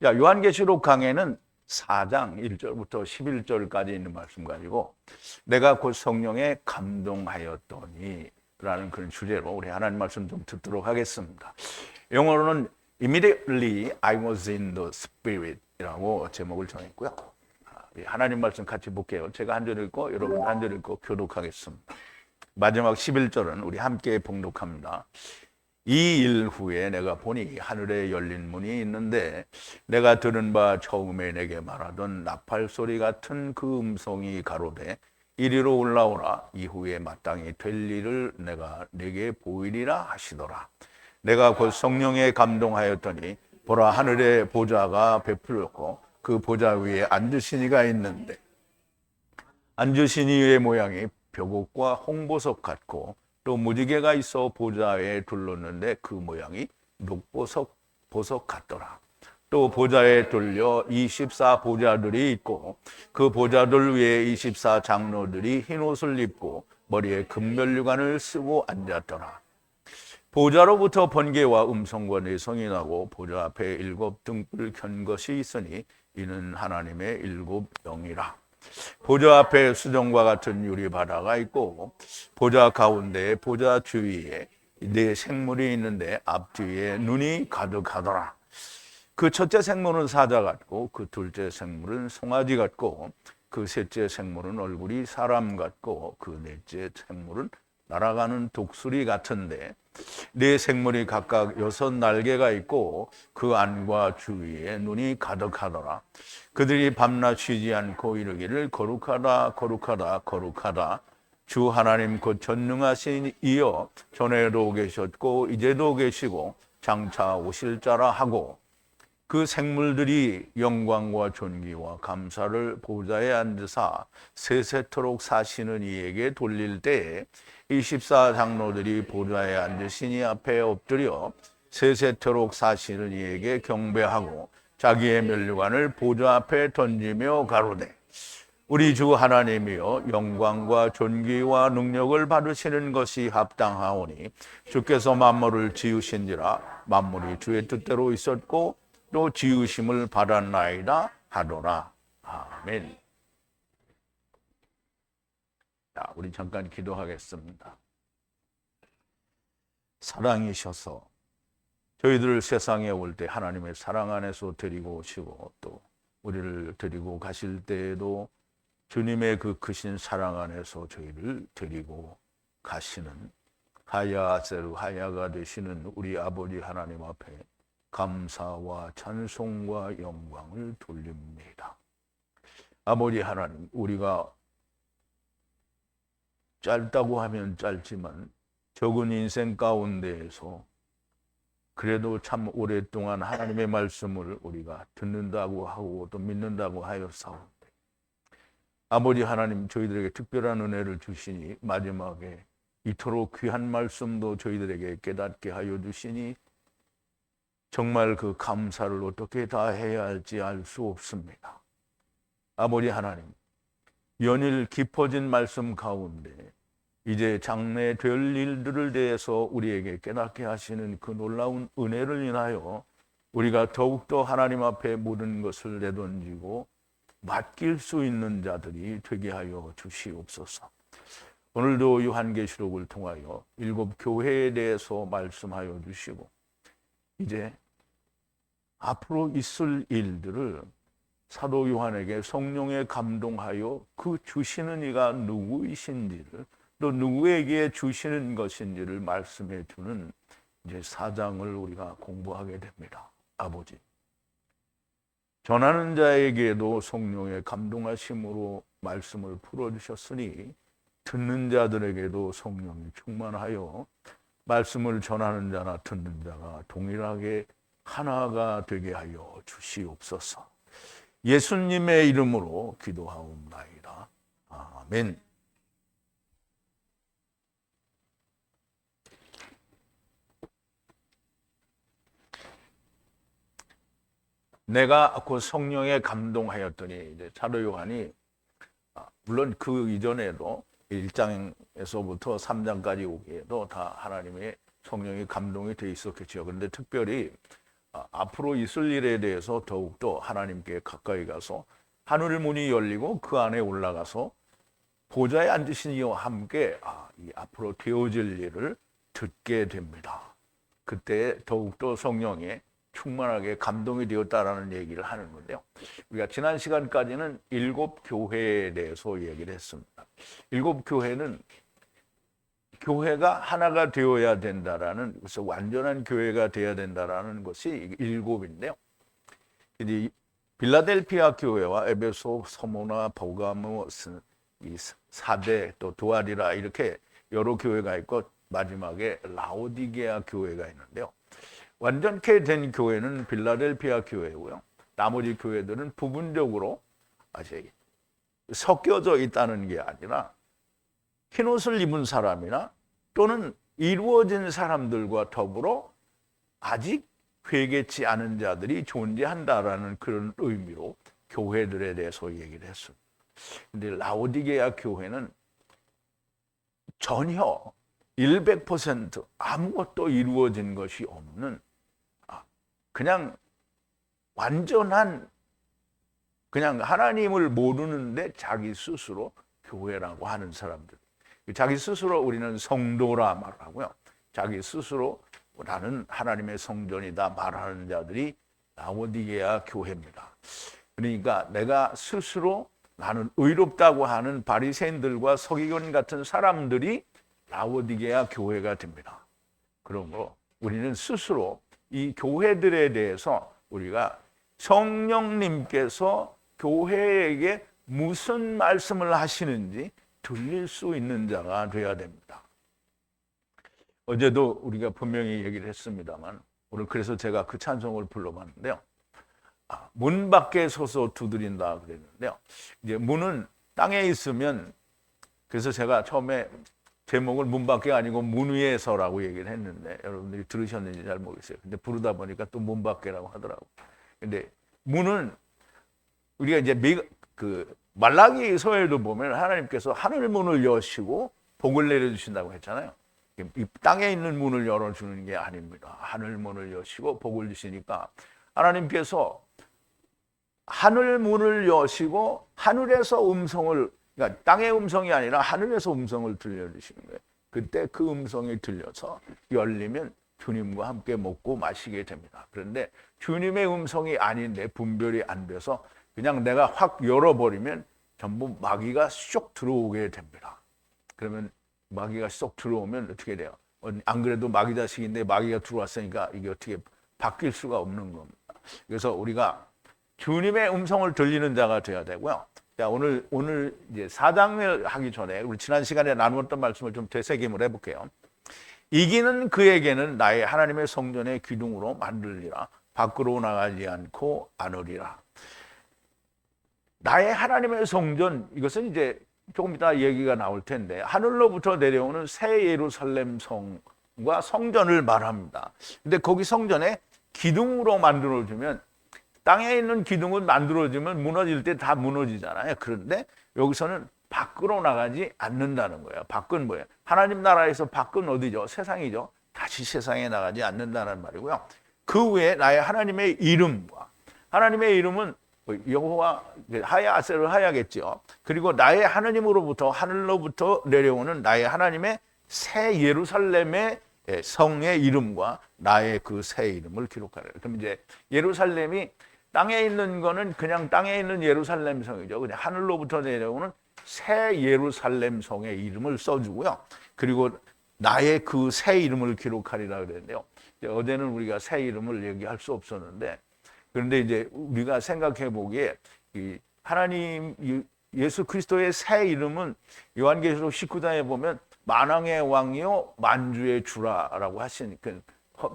자, 요한계시록 강해는 4장 1절부터 11절까지 있는 말씀 가지고 내가 곧 성령에 감동하였더니 라는 그런 주제로 우리 하나님 말씀 좀 듣도록 하겠습니다. 영어로는 Immediately I was in the Spirit 이라고 제목을 정했고요. 하나님 말씀 같이 볼게요. 제가 한 절 읽고 여러분 한 절 읽고 교독하겠습니다. 마지막 11절은 우리 함께 봉독합니다. 이 일 후에 내가 보니 하늘에 열린 문이 있는데 내가 들은 바 처음에 내게 말하던 나팔 소리 같은 그 음성이 가로되 이리로 올라오라. 이후에 마땅히 될 일을 내가 네게 보이리라 하시더라. 내가 곧 성령에 감동하였더니 보라, 하늘에 보좌가 베풀렸고 그 보좌 위에 앉으신 이가 있는데 앉으신 이의 모양이 벽옥과 홍보석 같고 또 무지개가 있어 보좌에 둘렀는데 그 모양이 녹보석 같더라. 또 보좌에 둘려 24 보좌들이 있고 그 보좌들 위에 24 장로들이 흰 옷을 입고 머리에 금면류관을 쓰고 앉았더라. 보좌로부터 번개와 음성과 내성이 나고 보좌 앞에 7 등불을 켠 것이 있으니 이는 하나님의 7 영이라. 보좌 앞에 수정과 같은 유리바다가 있고 보좌 가운데 보좌 주위에 4 생물이 있는데 앞뒤에 눈이 가득하더라. 그 첫째 생물은 사자 같고 그 둘째 생물은 송아지 같고 그 셋째 생물은 얼굴이 사람 같고 그 넷째 생물은 날아가는 독수리 같은데 4 생물이 각각 6 날개가 있고 그 안과 주위에 눈이 가득하더라. 그들이 밤낮 쉬지 않고 이르기를 거룩하다 거룩하다 거룩하다 주 하나님 곧 전능하신 이여 전에도 계셨고 이제도 계시고 장차 오실 자라 하고 그 생물들이 영광과 존귀와 감사를 보좌에 앉으사 세세토록 사시는 이에게 돌릴 때에 24 장로들이 보좌에 앉으신 이 앞에 엎드려 세세토록 사시는 이에게 경배하고 자기의 면류관을 보좌 앞에 던지며 가로되 우리 주 하나님이여 영광과 존귀와 능력을 받으시는 것이 합당하오니 주께서 만물을 지으신지라 만물이 주의 뜻대로 있었고 또 지으심을 받았나이다 하더라. 아멘. 자, 우리 잠깐 기도하겠습니다. 사랑이셔서 저희들을 세상에 올 때 하나님의 사랑 안에서 데리고 오시고 또 우리를 데리고 가실 때에도 주님의 그 크신 사랑 안에서 저희를 데리고 가시는 하야세르 하야가 되시는 우리 아버지 하나님 앞에 감사와 찬송과 영광을 돌립니다. 아버지 하나님, 우리가 짧다고 하면 짧지만 적은 인생 가운데에서 그래도 참 오랫동안 하나님의 말씀을 우리가 듣는다고 하고 또 믿는다고 하였사온데 아버지 하나님, 저희들에게 특별한 은혜를 주시니 마지막에 이토록 귀한 말씀도 저희들에게 깨닫게 하여 주시니 정말 그 감사를 어떻게 다 해야 할지 알 수 없습니다. 아버지 하나님, 연일 깊어진 말씀 가운데 이제 장래 될 일들을 대해서 우리에게 깨닫게 하시는 그 놀라운 은혜를 인하여 우리가 더욱더 하나님 앞에 모든 것을 내던지고 맡길 수 있는 자들이 되게 하여 주시옵소서. 오늘도 요한계시록을 통하여 7 교회에 대해서 말씀하여 주시고 이제 앞으로 있을 일들을 사도 요한에게 성령에 감동하여 그 주시는 이가 누구이신지를 또 누구에게 주시는 것인지를 말씀해 주는 이제 4장을 우리가 공부하게 됩니다. 아버지, 전하는 자에게도 성령의 감동하심으로 말씀을 풀어주셨으니 듣는 자들에게도 성령이 충만하여 말씀을 전하는 자나 듣는 자가 동일하게 하나가 되게 하여 주시옵소서. 예수님의 이름으로 기도하옵나이다. 아멘. 내가 그 성령에 감동하였더니 이제 사도 요한이 물론 그 이전에도 1장에서부터 3장까지 오기에도 다 하나님의 성령이 감동이 돼 있었겠죠. 그런데 특별히 앞으로 있을 일에 대해서 더욱더 하나님께 가까이 가서 하늘 문이 열리고 그 안에 올라가서 보좌에 앉으신 이와 함께 이 앞으로 되어질 일을 듣게 됩니다. 그때 더욱더 성령에 충만하게 감동이 되었다라는 얘기를 하는 건데요. 우리가 지난 시간까지는 7교회에 대해서 얘기를 했습니다. 7교회는 교회가 하나가 되어야 된다라는, 그래서 완전한 교회가 되어야 된다라는 것이 7인데요. 이제 빌라델피아 교회와 에베소, 서모나, 버가모, 이 사대, 또 두아리라 이렇게 여러 교회가 있고 마지막에 라오디게아 교회가 있는데요. 완전케 된 교회는 빌라델피아 교회고요. 나머지 교회들은 부분적으로 아직 섞여져 있다는 게 아니라 흰옷을 입은 사람이나 또는 이루어진 사람들과 더불어 아직 회개치 않은 자들이 존재한다라는 그런 의미로 교회들에 대해서 얘기를 했습니다. 근데 라오디게아 교회는 전혀 100% 아무것도 이루어진 것이 없는 그냥 완전한 그냥 하나님을 모르는데 자기 스스로 교회라고 하는 사람들. 자기 스스로 우리는 성도라 말하고요. 자기 스스로 나는 하나님의 성전이다 말하는 자들이 라오디게아 교회입니다. 그러니까 내가 스스로 나는 의롭다고 하는 바리새인들과 서기관 같은 사람들이 라오디게아 교회가 됩니다. 그러므로 우리는 스스로 이 교회들에 대해서 우리가 성령님께서 교회에게 무슨 말씀을 하시는지 들릴 수 있는 자가 되어야 됩니다. 어제도 우리가 분명히 얘기를 했습니다만 오늘 그래서 제가 그 찬송을 불러봤는데요. 문 밖에 서서 두드린다 그랬는데요. 이제 문은 땅에 있으면, 그래서 제가 처음에 제목을 문 밖에 아니고 문 위에서라고 얘기를 했는데 여러분들이 들으셨는지 잘 모르겠어요. 근데 부르다 보니까 또 문 밖에라고 하더라고요. 근데 문은 우리가 이제 말라기서에도 보면 하나님께서 하늘 문을 여시고 복을 내려주신다고 했잖아요. 이 땅에 있는 문을 열어주는 게 아닙니다. 하늘 문을 여시고 복을 주시니까 하나님께서 하늘 문을 여시고 하늘에서 음성을, 그러니까 땅의 음성이 아니라 하늘에서 음성을 들려주시는 거예요. 그때 그 음성이 들려서 열리면 주님과 함께 먹고 마시게 됩니다. 그런데 주님의 음성이 아닌데 분별이 안 돼서 그냥 내가 확 열어버리면 전부 마귀가 쏙 들어오게 됩니다. 그러면 마귀가 쏙 들어오면 어떻게 돼요? 안 그래도 마귀 자식인데 마귀가 들어왔으니까 이게 어떻게 바뀔 수가 없는 겁니다. 그래서 우리가 주님의 음성을 들리는 자가 되어야 되고요. 자, 오늘 이제 4장을 하기 전에 우리 지난 시간에 나누었던 말씀을 좀 되새김을 해볼게요. 이기는 그에게는 나의 하나님의 성전의 기둥으로 만들리라. 밖으로 나가지 않고 안으리라. 나의 하나님의 성전, 이것은 이제 조금 이따 얘기가 나올 텐데 하늘로부터 내려오는 새 예루살렘 성과 성전을 말합니다. 근데 거기 성전에 기둥으로 만들어주면, 땅에 있는 기둥은 만들어지면 무너질 때 다 무너지잖아요. 그런데 여기서는 밖으로 나가지 않는다는 거예요. 밖은 뭐예요? 하나님 나라에서 밖은 어디죠? 세상이죠. 다시 세상에 나가지 않는다는 말이고요. 그 외에 나의 하나님의 이름과, 하나님의 이름은 여호와 하야세를 하야겠죠. 그리고 나의 하나님으로부터, 하늘로부터 내려오는 나의 하나님의 새 예루살렘의 성의 이름과 나의 그 새 이름을 기록하라. 그럼 이제 예루살렘이 땅에 있는 거는 그냥 땅에 있는 예루살렘 성이죠. 그냥 하늘로부터 내려오는 새 예루살렘 성의 이름을 써주고요. 그리고 나의 그 새 이름을 기록하리라 그랬는데요. 어제는 우리가 새 이름을 얘기할 수 없었는데, 그런데 이제 우리가 생각해 보기에 이 하나님 예수 그리스도의 새 이름은 요한계시록 19장에 보면 만왕의 왕이요 만주의 주라라고 하신 그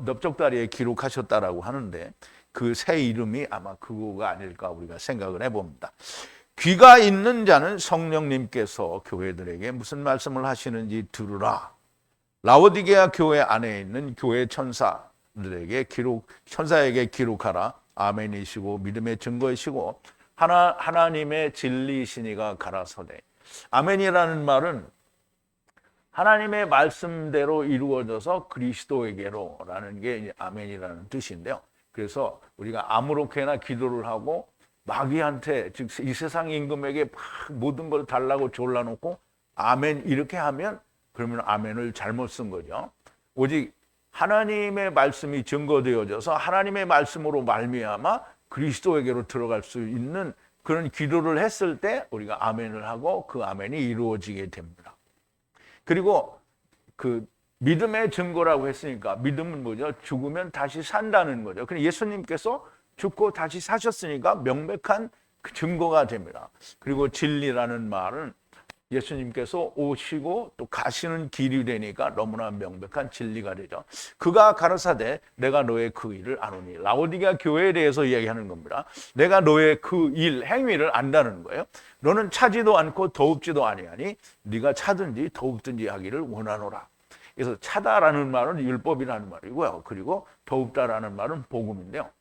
넓적다리에 기록하셨다라고 하는데 그 새 이름이 아마 그거가 아닐까 우리가 생각을 해봅니다. 귀가 있는 자는 성령님께서 교회들에게 무슨 말씀을 하시는지 들으라. 라오디게아 교회 안에 있는 교회 천사들에게 천사에게 기록하라. 아멘이시고 믿음의 증거이시고 하나님의 진리이시니가 가라사대. 아멘이라는 말은 하나님의 말씀대로 이루어져서 그리스도에게로라는 게 아멘이라는 뜻인데요. 그래서 우리가 아무렇게나 기도를 하고 마귀한테, 즉 이 세상 임금에게 막 모든 걸 달라고 졸라놓고 아멘 이렇게 하면, 그러면 아멘을 잘못 쓴 거죠. 오직 하나님의 말씀이 증거되어져서 하나님의 말씀으로 말미암아 그리스도에게로 들어갈 수 있는 그런 기도를 했을 때 우리가 아멘을 하고 그 아멘이 이루어지게 됩니다. 그리고 그 믿음의 증거라고 했으니까, 믿음은 뭐죠? 죽으면 다시 산다는 거죠. 그래서 예수님께서 죽고 다시 사셨으니까 명백한 그 증거가 됩니다. 그리고 진리라는 말은 예수님께서 오시고 또 가시는 길이 되니까 너무나 명백한 진리가 되죠. 그가 가라사대 내가 너의 그 일을 아노니. 라오디게아 교회에 대해서 이야기하는 겁니다. 내가 너의 그 일, 행위를 안다는 거예요. 너는 차지도 않고 더웁지도 아니하니 네가 차든지 더웁든지 하기를 원하노라. 그래서 차다라는 말은 율법이라는 말이고요. 그리고 더웁다라는 말은 복음인데요.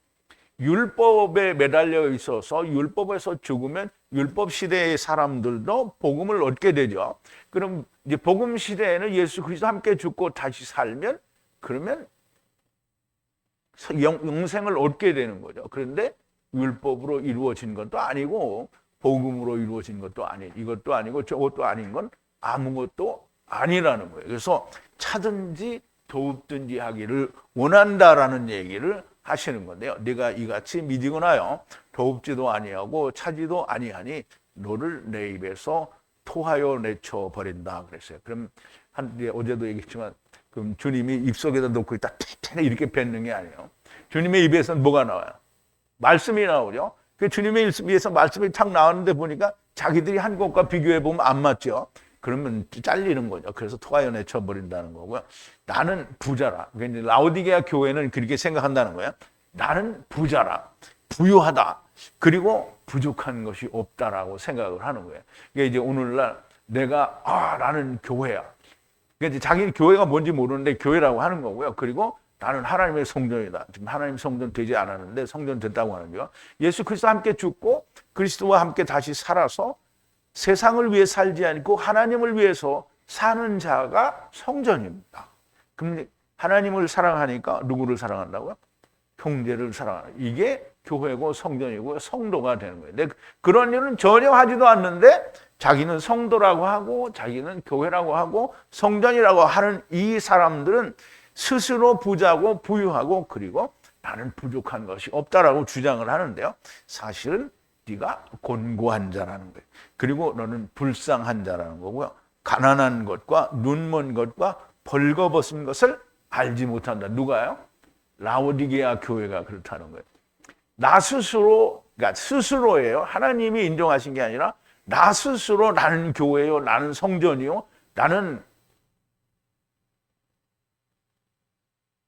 율법에 매달려 있어서 율법에서 죽으면 율법 시대의 사람들도 복음을 얻게 되죠. 그럼 이제 복음 시대에는 예수 그리스도 함께 죽고 다시 살면, 그러면 영생을 얻게 되는 거죠. 그런데 율법으로 이루어진 것도 아니고 복음으로 이루어진 것도 아닌, 이것도 아니고 저것도 아닌 건 아무것도 아니라는 거예요. 그래서 차든지 더웁든지 하기를 원한다라는 얘기를 하시는 건데요. 네가 이같이 믿으거나요 더웁지도 아니하고 차지도 아니하니 너를 내 입에서 토하여 내쳐 버린다 그랬어요. 그럼 어제도 얘기했지만, 그럼 주님이 입속에다 놓고 있다 이렇게 뱉는 게 아니에요. 주님의 입에서는 뭐가 나와요? 말씀이 나오죠. 그 주님의 입에서 말씀이 탁 나오는데 보니까 자기들이 한 것과 비교해 보면 안 맞죠. 그러면 잘리는 거죠. 그래서 토하여 내쳐버린다는 거고요. 나는 부자라. 그러니까 라오디게아 교회는 그렇게 생각한다는 거예요. 나는 부자라. 부유하다. 그리고 부족한 것이 없다라고 생각을 하는 거예요. 그러니까 이제 오늘날 내가 나는 교회야. 그러니까 이제 자기는 교회가 뭔지 모르는데 교회라고 하는 거고요. 그리고 나는 하나님의 성전이다. 지금 하나님 성전 되지 않았는데 성전 됐다고 하는 거예요. 예수 그리스도와 함께 죽고 그리스도와 함께 다시 살아서 세상을 위해 살지 않고 하나님을 위해서 사는 자가 성전입니다. 그럼 하나님을 사랑하니까 누구를 사랑한다고요? 형제를 사랑하는, 이게 교회고 성전이고 성도가 되는 거예요. 근데 그런 일은 전혀 하지도 않는데 자기는 성도라고 하고 자기는 교회라고 하고 성전이라고 하는 이 사람들은 스스로 부자고 부유하고 그리고 나는 부족한 것이 없다라고 주장을 하는데요. 사실은 네가 곤고한 자라는 거예요. 그리고 너는 불쌍한 자라는 거고요. 가난한 것과 눈먼 것과 벌거벗은 것을 알지 못한다. 누가요? 라오디게아 교회가 그렇다는 거예요. 나 스스로, 그러니까 스스로예요. 하나님이 인정하신 게 아니라 나 스스로 나는 교회요, 나는 성전이요, 나는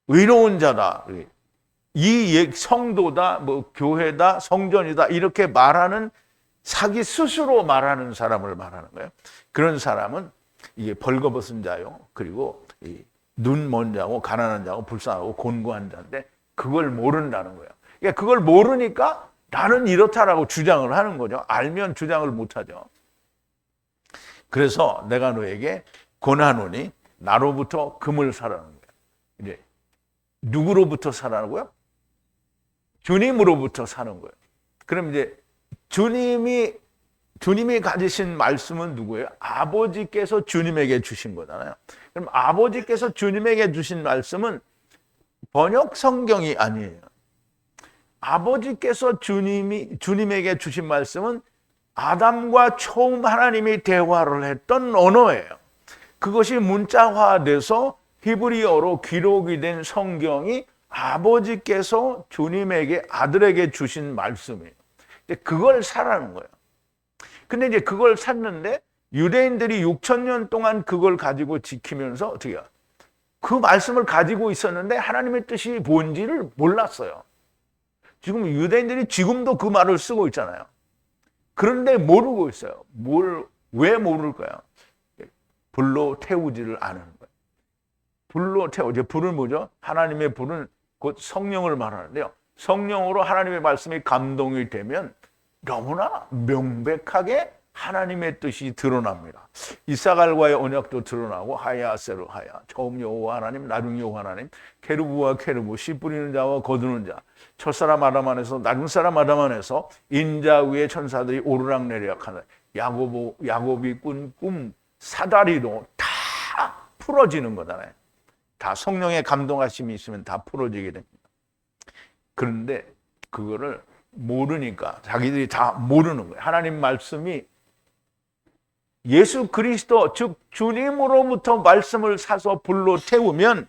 의로운 자다. 이 성도다, 뭐 교회다, 성전이다 이렇게 말하는, 자기 스스로 말하는 사람을 말하는 거예요. 그런 사람은 이게 벌거벗은 자요, 그리고 눈 먼 자고 가난한 자고 불쌍하고 곤고한 자인데 그걸 모른다는 거예요. 그러니까 그걸 모르니까 나는 이렇다라고 주장을 하는 거죠. 알면 주장을 못하죠. 그래서 내가 너에게 권하노니 나로부터 금을 사라는 거예요. 이제 누구로부터 사라고요? 주님으로부터 사는 거예요. 그럼 이제 주님이 가지신 말씀은 누구예요? 아버지께서 주님에게 주신 거잖아요. 그럼 아버지께서 주님에게 주신 말씀은 번역 성경이 아니에요. 아버지께서 주님에게 주신 말씀은 아담과 처음 하나님이 대화를 했던 언어예요. 그것이 문자화돼서 히브리어로 기록이 된 성경이 아버지께서 주님에게 아들에게 주신 말씀이에요. 그걸 사라는 거예요. 근데 이제 그걸 샀는데 유대인들이 6,000년 동안 그걸 가지고 지키면서 어떻게 해요? 그 말씀을 가지고 있었는데 하나님의 뜻이 뭔지를 몰랐어요. 지금 유대인들이 지금도 그 말을 쓰고 있잖아요. 그런데 모르고 있어요. 왜 모를까요? 불로 태우지를 않는 거예요. 불로 태우지. 불은 뭐죠? 하나님의 불은 곧 성령을 말하는데요. 성령으로 하나님의 말씀이 감동이 되면 너무나 명백하게 하나님의 뜻이 드러납니다. 이사갈과의 언약도 드러나고 하야 세로 하야, 처음 여호와 하나님, 나중 여호와 하나님, 케루브와 케루브, 씨 뿌리는 자와 거두는 자, 첫사람 아담 안에서 나중 사람 아담 안에서 인자 위에 천사들이 오르락내리락 하는 야곱이 꾼 꿈 사다리도 다 풀어지는 거잖아요. 다 성령의 감동하심이 있으면 다 풀어지게 됩니다. 그런데 그거를 모르니까 자기들이 다 모르는 거예요. 하나님 말씀이 예수 그리스도 즉 주님으로부터 말씀을 사서 불로 태우면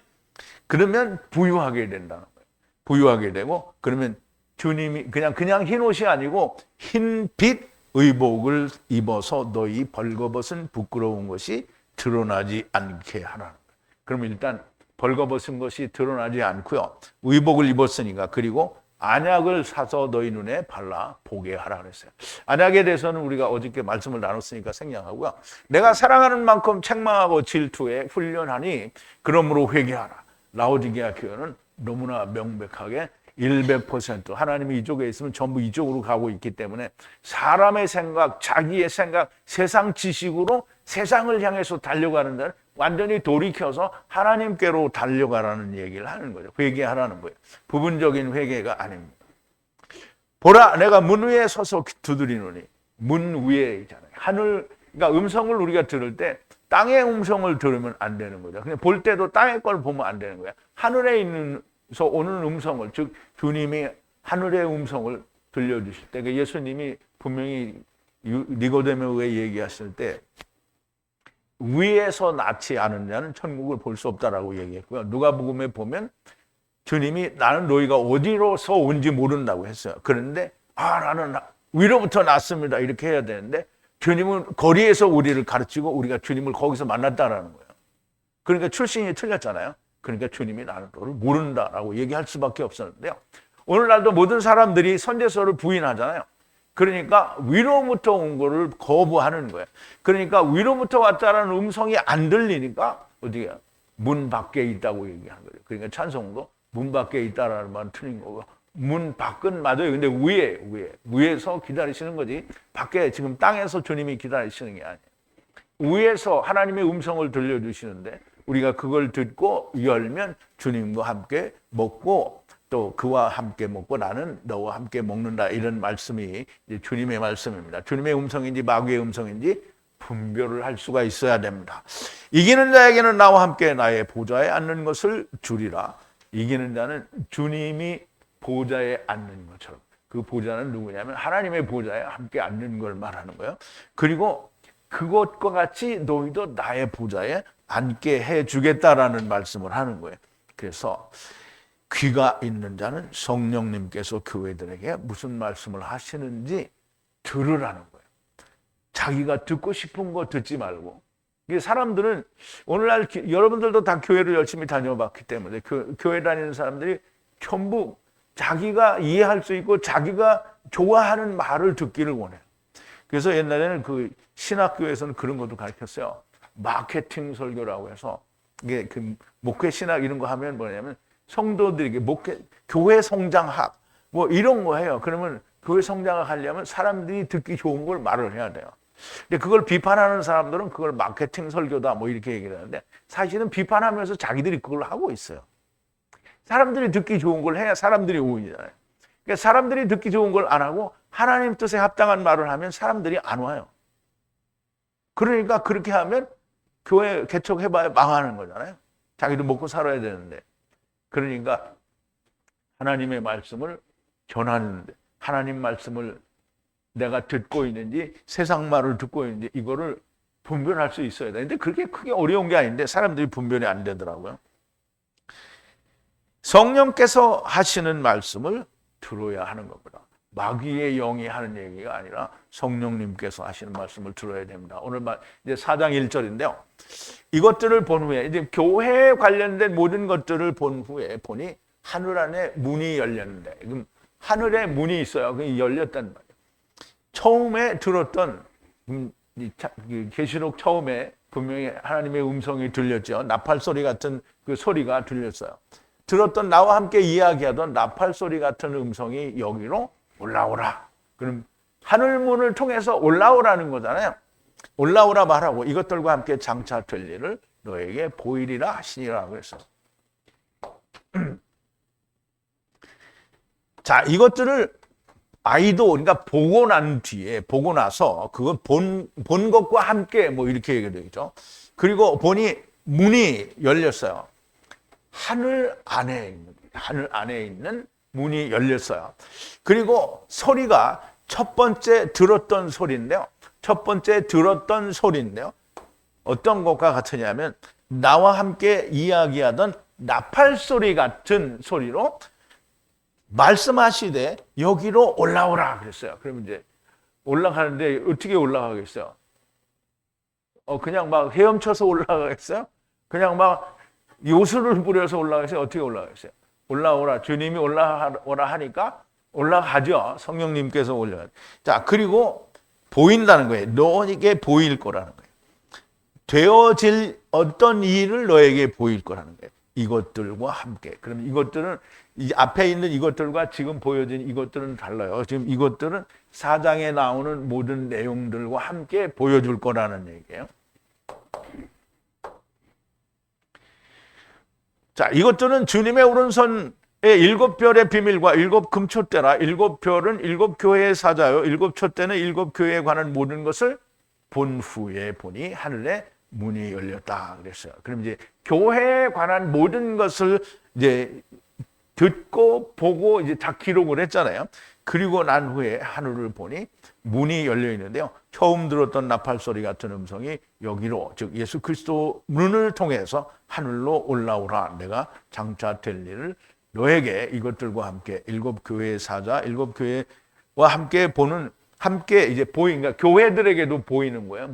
그러면 부유하게 된다는 거예요. 부유하게 되고 그러면 주님이 그냥 흰옷이 아니고 흰빛 의복을 입어서 너희 벌거벗은 부끄러운 것이 드러나지 않게 하라는 거예요. 그러면 일단 벌거벗은 것이 드러나지 않고요. 의복을 입었으니까 그리고 안약을 사서 너희 눈에 발라 보게 하라 그랬어요. 안약에 대해서는 우리가 어저께 말씀을 나눴으니까 생략하고요. 내가 사랑하는 만큼 책망하고 질투에 훈련하니 그러므로 회개하라. 라오디게아 교회는 너무나 명백하게 100% 하나님이 이쪽에 있으면 전부 이쪽으로 가고 있기 때문에 사람의 생각, 자기의 생각, 세상 지식으로 세상을 향해서 달려가는 데는 완전히 돌이켜서 하나님께로 달려가라는 얘기를 하는 거죠. 회개하라는 거예요. 부분적인 회개가 아닙니다. 보라, 내가 문 위에 서서 두드리노니. 문 위에 있잖아요. 하늘, 그러니까 음성을 우리가 들을 때 땅의 음성을 들으면 안 되는 거죠. 그냥 볼 때도 땅의 걸 보면 안 되는 거예요. 하늘에 있는서 오는 음성을, 즉 주님이 하늘의 음성을 들려주실 때, 예수님이 분명히 니고데모에게 얘기하실 때 위에서 낳지 않은 자는 천국을 볼 수 없다라고 얘기했고요. 누가복음에 보면 주님이 나는 너희가 어디로서 온지 모른다고 했어요. 그런데 나는 위로부터 났습니다 이렇게 해야 되는데 주님은 거리에서 우리를 가르치고 우리가 주님을 거기서 만났다라는 거예요. 그러니까 출신이 틀렸잖아요. 그러니까 주님이 나는 너를 모른다라고 얘기할 수밖에 없었는데요. 오늘날도 모든 사람들이 선제서를 부인하잖아요. 그러니까 위로부터 온 거를 거부하는 거예요. 그러니까 위로부터 왔다는 음성이 안 들리니까 어디에 문 밖에 있다고 얘기하는 거예요. 그러니까 찬송도 문 밖에 있다라는 말은 틀린 거고 문 밖은 맞아요. 근데 위에서 기다리시는 거지 밖에 지금 땅에서 주님이 기다리시는 게 아니에요. 위에서 하나님의 음성을 들려주시는데 우리가 그걸 듣고 열면 주님과 함께 먹고 또 그와 함께 먹고 나는 너와 함께 먹는다 이런 말씀이 이제 주님의 말씀입니다. 주님의 음성인지 마귀의 음성인지 분별을 할 수가 있어야 됩니다. 이기는 자에게는 나와 함께 나의 보좌에 앉는 것을 주리라. 이기는 자는 주님이 보좌에 앉는 것처럼 그 보좌는 누구냐면 하나님의 보좌에 함께 앉는 걸 말하는 거예요. 그리고 그것과 같이 너희도 나의 보좌에 앉게 해주겠다라는 말씀을 하는 거예요. 그래서 귀가 있는 자는 성령님께서 교회들에게 무슨 말씀을 하시는지 들으라는 거예요. 자기가 듣고 싶은 거 듣지 말고. 사람들은 오늘날 여러분들도 다 교회를 열심히 다녀봤기 때문에 교회 다니는 사람들이 전부 자기가 이해할 수 있고 자기가 좋아하는 말을 듣기를 원해요. 그래서 옛날에는 그 신학교에서는 그런 것도 가르쳤어요. 마케팅 설교라고 해서 이게 그 목회 신학 이런 거 하면 뭐냐면 성도들에게 교회 성장학 뭐 이런 거 해요. 그러면 교회 성장학 하려면 사람들이 듣기 좋은 걸 말을 해야 돼요. 근데 그걸 비판하는 사람들은 그걸 마케팅 설교다 뭐 이렇게 얘기를 하는데 사실은 비판하면서 자기들이 그걸 하고 있어요. 사람들이 듣기 좋은 걸 해야 사람들이 오이잖아요. 그러니까 사람들이 듣기 좋은 걸 안 하고 하나님 뜻에 합당한 말을 하면 사람들이 안 와요. 그러니까 그렇게 하면 교회 개척해봐야 망하는 거잖아요. 자기도 먹고 살아야 되는데. 그러니까 하나님의 말씀을 전하는데 하나님 말씀을 내가 듣고 있는지 세상 말을 듣고 있는지 이거를 분별할 수 있어야 되는데 그렇게 크게 어려운 게 아닌데 사람들이 분별이 안 되더라고요. 성령께서 하시는 말씀을 들어야 하는 겁니다. 마귀의 영이 하는 얘기가 아니라 성령님께서 하시는 말씀을 들어야 됩니다. 오늘 이제 4장 1절인데요. 이것들을 본 후에 이제 교회에 관련된 모든 것들을 본 후에 보니 하늘 안에 문이 열렸는데 그럼 하늘에 문이 있어요. 그게 열렸단 말이에요. 처음에 들었던 계시록 처음에 분명히 하나님의 음성이 들렸죠. 나팔 소리 같은 그 소리가 들렸어요. 들었던 나와 함께 이야기하던 나팔 소리 같은 음성이 여기로 올라오라. 그럼 하늘문을 통해서 올라오라는 거잖아요. 올라오라 말하고 이것들과 함께 장차될 일을 너에게 보이리라 하시니라 그랬어요. 자, 이것들을 아이도 그러니까 보고 난 뒤에 보고 나서 그걸 본 것과 함께 뭐 이렇게 얘기되죠. 그리고 보니 문이 열렸어요. 하늘 안에 있는 문이 열렸어요. 그리고 소리가 첫 번째 들었던 소리인데요. 어떤 것과 같으냐면 나와 함께 이야기하던 나팔 소리 같은 소리로 말씀하시되 여기로 올라오라 그랬어요. 그러면 이제 올라가는데 어떻게 올라가겠어요? 그냥 막 헤엄쳐서 올라가겠어요? 그냥 막 요술을 부려서 올라가겠어요? 어떻게 올라가겠어요? 올라오라. 주님이 올라오라 하니까 올라가죠. 성령님께서 올려요. 자, 그리고 보인다는 거예요. 너에게 보일 거라는 거예요. 되어질 어떤 일을 너에게 보일 거라는 거예요. 이것들과 함께. 그럼 이것들은 이 앞에 있는 이것들과 지금 보여진 이것들은 달라요. 지금 이것들은 4장에 나오는 모든 내용들과 함께 보여줄 거라는 얘기예요. 자, 이것들은 주님의 오른손의 7별의 비밀과 7금초대라. 7별은 7교회의 사자요. 7촛대는 7교회에 관한 모든 것을 본 후에 보니 하늘에 문이 열렸다 그랬어요. 그럼 이제 교회에 관한 모든 것을 이제 듣고 보고 이제 다 기록을 했잖아요. 그리고 난 후에 하늘을 보니 문이 열려 있는데요. 처음 들었던 나팔 소리 같은 음성이 여기로, 즉 예수 그리스도 문을 통해서 하늘로 올라오라. 내가 장차 될 일을 너에게 이것들과 함께 7교회의 사자, 7교회와 함께 보는, 함께 이제 보이니까 교회들에게도 보이는 거예요.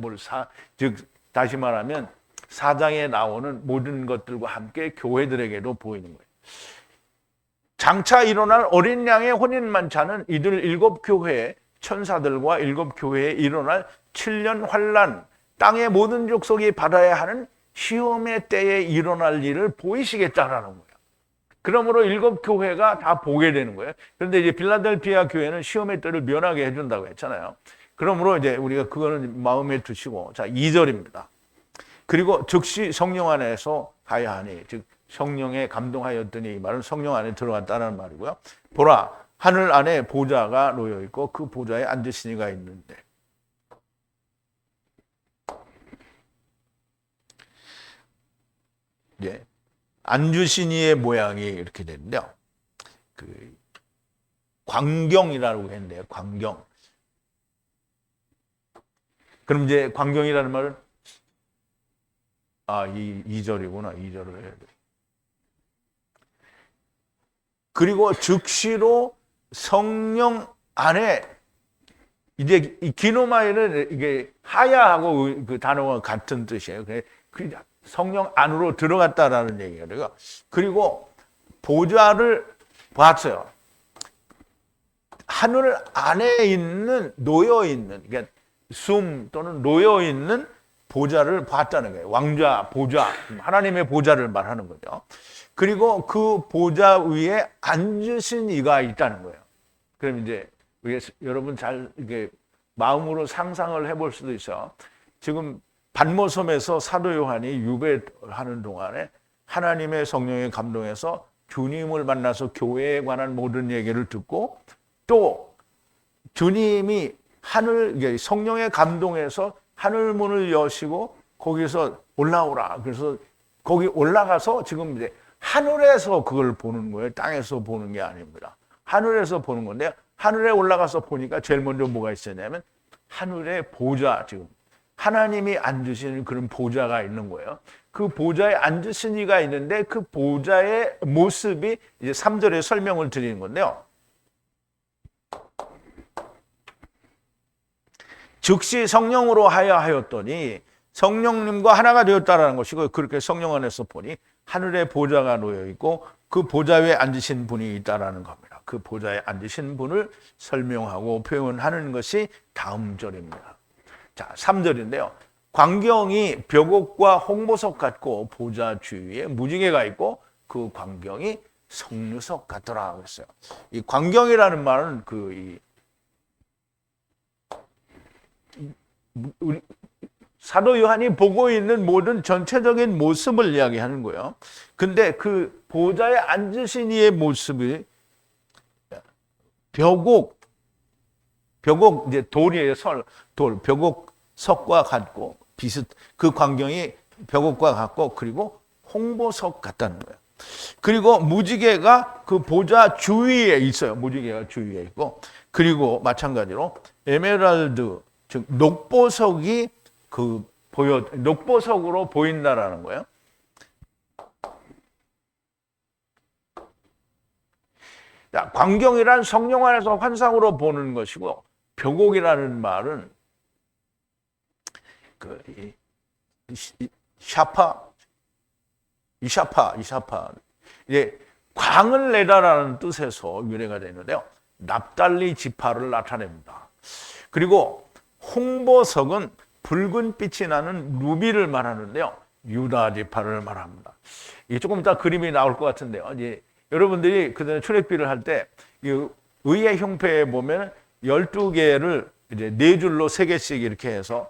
즉 다시 말하면 4장에 나오는 모든 것들과 함께 교회들에게도 보이는 거예요. 장차 일어날 어린 양의 혼인 만찬은 이들 7교회 천사들과 7교회에 일어날 7년 환란, 땅의 모든 족속이 받아야 하는 시험의 때에 일어날 일을 보이시겠다라는 거예요. 그러므로 7교회가 다 보게 되는 거예요. 그런데 이제 빌라델피아 교회는 시험의 때를 면하게 해준다고 했잖아요. 그러므로 이제 우리가 그거는 마음에 두시고, 자, 2절입니다. 그리고 즉시 성령 안에서 가야 하니, 즉 성령에 감동하였더니, 이 말은 성령 안에 들어갔다는 말이고요. 보라, 하늘 안에 보좌가 놓여 있고 그 보좌에 앉으신 이가 있는데, 예, 앉으신 이의 모양이 이렇게 되는데요. 그 광경이라고 했는데요. 광경. 그럼 이제 광경이라는 말은 이 2절이구나. 2절을 해야 돼. 그리고 즉시로 성령 안에, 이제 이 기노마이는 이게 하야하고 그 단어가 같은 뜻이에요. 그 성령 안으로 들어갔다라는 얘기예요. 그리고 보좌를 봤어요. 하늘 안에 있는, 놓여 있는, 그러니까 숨 또는 놓여 있는 보좌를 봤다는 거예요. 왕좌, 보좌, 하나님의 보좌를 말하는 거죠. 그리고 그 보좌 위에 앉으신 이가 있다는 거예요. 그럼 이제 여러분 잘 이게 마음으로 상상을 해볼 수도 있어요. 지금 반모섬에서 사도 요한이 유배하는 동안에 하나님의 성령에 감동해서 주님을 만나서 교회에 관한 모든 얘기를 듣고, 또 주님이 성령에 감동해서 하늘 문을 여시고 거기서 올라오라. 그래서 거기 올라가서 지금 이제 하늘에서 그걸 보는 거예요. 땅에서 보는 게 아닙니다. 하늘에서 보는 건데, 하늘에 올라가서 보니까 제일 먼저 뭐가 있었냐면 하늘의 보좌, 지금 하나님이 앉으시는 그런 보좌가 있는 거예요. 그 보좌에 앉으신 이가 있는데 그 보좌의 모습이 이제 3절에 설명을 드리는 건데요. 즉시 성령으로 하였더니 성령님과 하나가 되었다라는 것이고, 그렇게 성령 안에서 보니 하늘에 보좌가 놓여 있고 그 보좌 위에 앉으신 분이 있다라는 겁니다. 그 보좌에 앉으신 분을 설명하고 표현하는 것이 다음 절입니다. 자, 3절인데요. 광경이 벽옥과 홍보석 같고 보좌 주위에 무지개가 있고 그 광경이 성류석 같더라 그랬어요. 이 광경이라는 말은 우리 사도 요한이 보고 있는 모든 전체적인 모습을 이야기하는 거예요. 근데 그 보좌에 앉으신 이의 모습이 벽옥 이제 돌이에요. 돌, 벽옥석과 같고 그 광경이 벽옥과 같고 그리고 홍보석 같다는 거예요. 그리고 무지개가 그 보좌 주위에 있어요. 무지개가 주위에 있고 그리고 마찬가지로 에메랄드 즉 녹보석이 녹보석으로 보인다라는 거예요. 자, 광경이란 성령 안에서 환상으로 보는 것이고 벽옥이라는 말은 이샤파 이제 광을 내다라는 뜻에서 유래가 되는데요. 납달리 지파를 나타냅니다. 그리고 홍보석은 붉은 빛이 나는 루비를 말하는데요. 유다 지파를 말합니다. 이게 조금 이따 그림이 나올 것 같은데요. 이제 여러분들이 그전에 출애굽기를 할 때 의의 형패에 보면 12개를 이제 4줄로 3개씩 이렇게 해서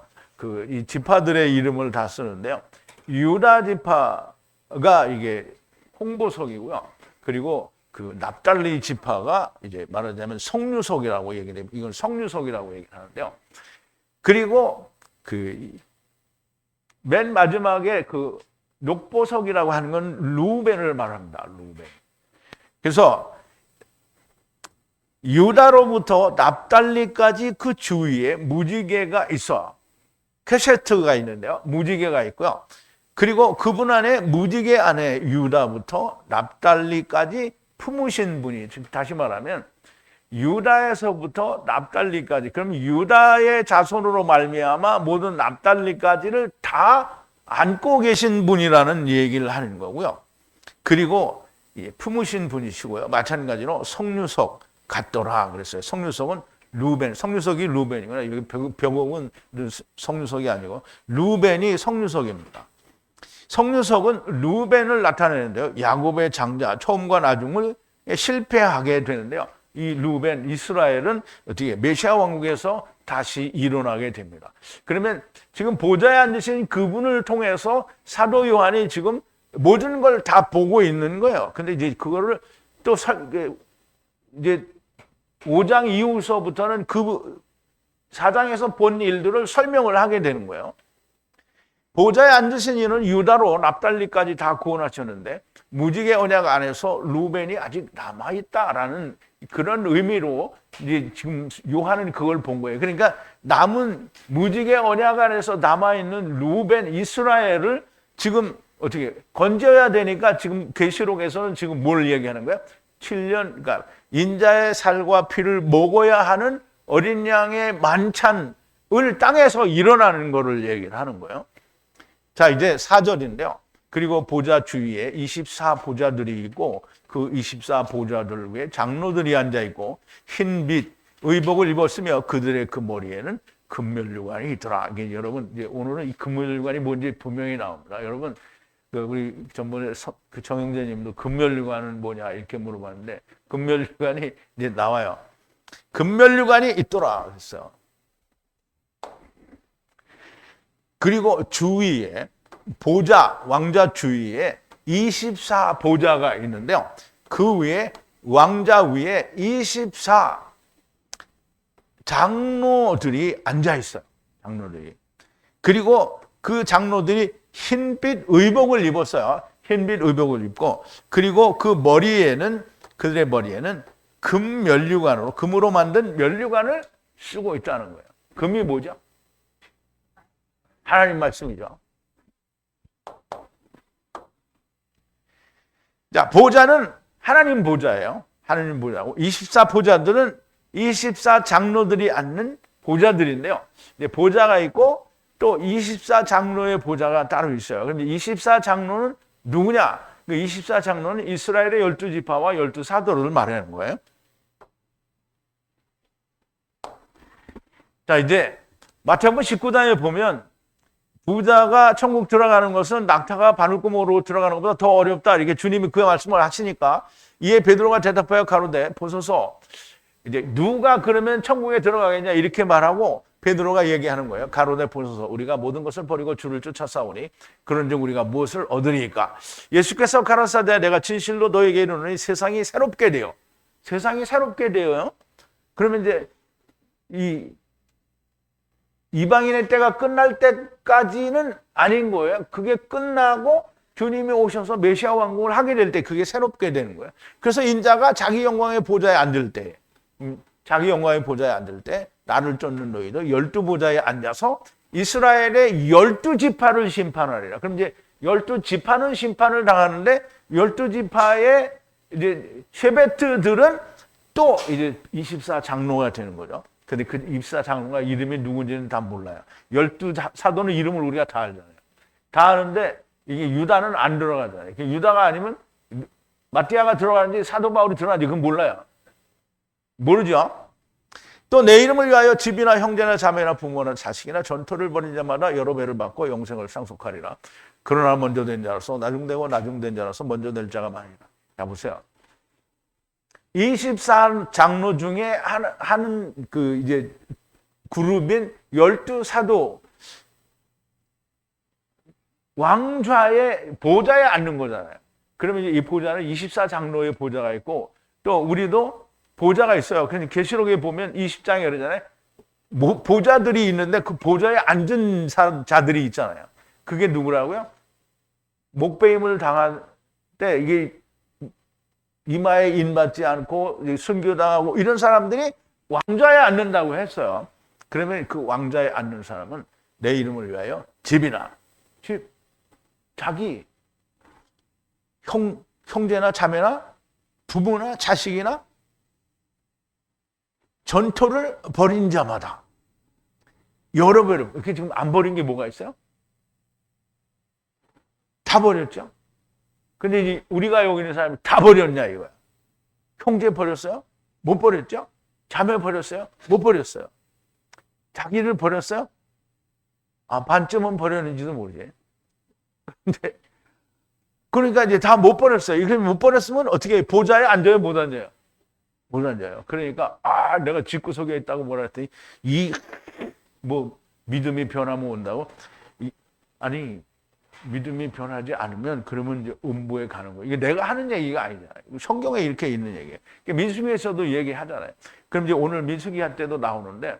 이 지파들의 이름을 다 쓰는데요. 유다 지파가 이게 홍보석이고요. 그리고 그 납달리 지파가 이제 말하자면 성류석이라고 얘기를 해요. 이건 성류석이라고 얘기하는데요. 그리고 맨 마지막에 녹보석이라고 하는 건 루벤을 말합니다. 루벤. 그래서 유다로부터 납달리까지 그 주위에 무지개가 있어. 케세트가 있는데요. 무지개가 있고요. 그리고 그분 안에 무지개 안에 유다부터 납달리까지 품으신 분이, 즉 다시 말하면 유다에서부터 납달리까지, 그럼 유다의 자손으로 말미암아 모든 납달리까지를 다 안고 계신 분이라는 얘기를 하는 거고요. 그리고 품으신 분이시고요. 마찬가지로 성류석 같더라 그랬어요. 성류석은 루벤, 성류석이 루벤이구나. 여기 벽옥은 성류석이 아니고 루벤이 성류석입니다. 성류석은 루벤을 나타내는데요. 야곱의 장자, 처음과 나중을 실패하게 되는데요. 이 루벤, 이스라엘은 어떻게 메시아 왕국에서 다시 일어나게 됩니다. 그러면 지금 보좌에 앉으신 그분을 통해서 사도 요한이 지금 모든 걸 다 보고 있는 거예요. 근데 이제 그거를 또 이제 5장 이후서부터는 그 4장에서 본 일들을 설명을 하게 되는 거예요. 보좌에 앉으신 이는 유다로 납달리까지 다 구원하셨는데 무지개 언약 안에서 루벤이 아직 남아있다라는 그런 의미로 이제 지금 요한은 그걸 본 거예요. 그러니까 남은 무지개 언약 안에서 남아있는 루벤, 이스라엘을 지금 어떻게 건져야 되니까 지금 계시록에서는 지금 뭘 얘기하는 거예요? 7년, 그러니까 인자의 살과 피를 먹어야 하는 어린 양의 만찬을 땅에서 일어나는 거를 얘기를 하는 거예요. 자, 이제 4절인데요. 그리고 보좌 주위에 24보좌들이 있고 그 24보좌들 위에 장로들이 앉아 있고 흰빛 의복을 입었으며 그들의 그 머리에는 금면류관이 있더라. 이게 여러분 이제 오늘은 이 금면류관이 뭔지 분명히 나옵니다. 여러분 우리 전번에 그 정영재님도 금면류관은 뭐냐 이렇게 물어봤는데 금면류관이 이제 나와요. 금면류관이 있더라 그랬어요. 그리고 주위에 보좌, 왕자 주위에 24보좌가 있는데요. 그 위에 왕자 위에 24 장로들이 앉아 있어요. 장로들이. 그리고 그 장로들이 흰빛 의복을 입었어요. 흰빛 의복을 입고 그리고 그 머리에는 그들의 머리에는 금 면류관으로 금으로 만든 면류관을 쓰고 있다는 거예요. 금이 뭐죠? 하나님 말씀이죠. 자, 보좌는 하나님 보좌예요. 하나님 보좌고 24보좌들은 24장로들이 앉는 보좌들인데요. 이제 보좌가 있고 또 24장로의 보좌가 따로 있어요. 그런데 24장로는 누구냐? 그 24장로는 이스라엘의 12지파와 12사도를 말하는 거예요. 자, 이제 마태복음 19장에 보면 부자가 천국 들어가는 것은 낙타가 바늘구멍으로 들어가는 것보다 더 어렵다. 이렇게 주님이 그 말씀을 하시니까 이에 베드로가 대답하여 가로되 보소서 이제 누가 그러면 천국에 들어가겠냐 이렇게 말하고 베드로가 얘기하는 거예요. 가로되 보소서 우리가 모든 것을 버리고 주를 쫓아싸우니 그런즉 우리가 무엇을 얻으리까? 예수께서 가라사대 내가 진실로 너에게 이르노니 세상이 새롭게 되어 세상이 새롭게 되어요. 그러면 이제 이 이방인의 때가 끝날 때까지는 아닌 거예요. 그게 끝나고 주님이 오셔서 메시아 왕국을 하게 될 때 그게 새롭게 되는 거예요. 그래서 인자가 자기 영광의 보좌에 앉을 때 자기 영광의 보좌에 앉을 때 나를 쫓는 너희도 12보좌에 앉아서 이스라엘의 12지파를 심판하리라. 그럼 이제 12지파는 심판을 당하는데 12지파의 이제 쉐베트들은 또 이제 24장로가 되는 거죠. 근데 그 24장로가 이름이 누군지는 다 몰라요. 12사도는 이름을 우리가 다 알잖아요. 다 아는데 이게 유다는 안 들어가잖아요. 유다가 아니면 마띠아가 들어가는지 사도 바울이 들어가는지 그건 몰라요. 모르죠. 또 내 이름을 위하여 집이나 형제나 자매나 부모나 자식이나 전토를 벌인 자마다 여러 배를 받고 영생을 상속하리라. 그러나 먼저 된 자로서 나중되고 나중된 자로서 먼저 될 자가 많으리라. 자 보세요. 24장로 중에 하는 그 이제 그룹인 12사도 왕좌의 보좌에 앉는 거잖아요. 그러면 이 보좌는 24장로의 보좌가 있고 또 우리도 보좌가 있어요. 그래서 계시록에 보면 20장에 그러잖아요. 보좌들이 있는데 그 보좌에 앉은 자들이 있잖아요. 그게 누구라고요? 목배임을 당할 때 이게 이마에 인받지 않고 순교당하고 이런 사람들이 왕좌에 앉는다고 했어요. 그러면 그 왕좌에 앉는 사람은 내 이름을 위하여 집이나 자기 형제나 자매나 부모나 자식이나 전토를 벌인 자마다 여러 배로. 이렇게 지금 안 버린 게 뭐가 있어요? 다 버렸죠. 근데 이제 우리가 여기 있는 사람이 다 버렸냐 이거야. 형제 버렸어요? 못 버렸죠? 자매 버렸어요? 못 버렸어요. 자기를 버렸어요? 반쯤은 버렸는지도 모르지. 근데 그러니까 이제 다 못 버렸어요. 이렇게 못 버렸으면 어떻게 해요? 보좌에 앉아요? 못 앉아요? 못 앉아요. 그러니까 내가 집구석에 있다고 뭐라 했더니 믿음이 변하면 온다고? 아니 믿음이 변하지 않으면 그러면 이제 음부에 가는 거예요. 이게 내가 하는 얘기가 아니잖아요. 성경에 이렇게 있는 얘기예요. 민수기에서도 얘기하잖아요. 그럼 이제 오늘 민수기 할 때도 나오는데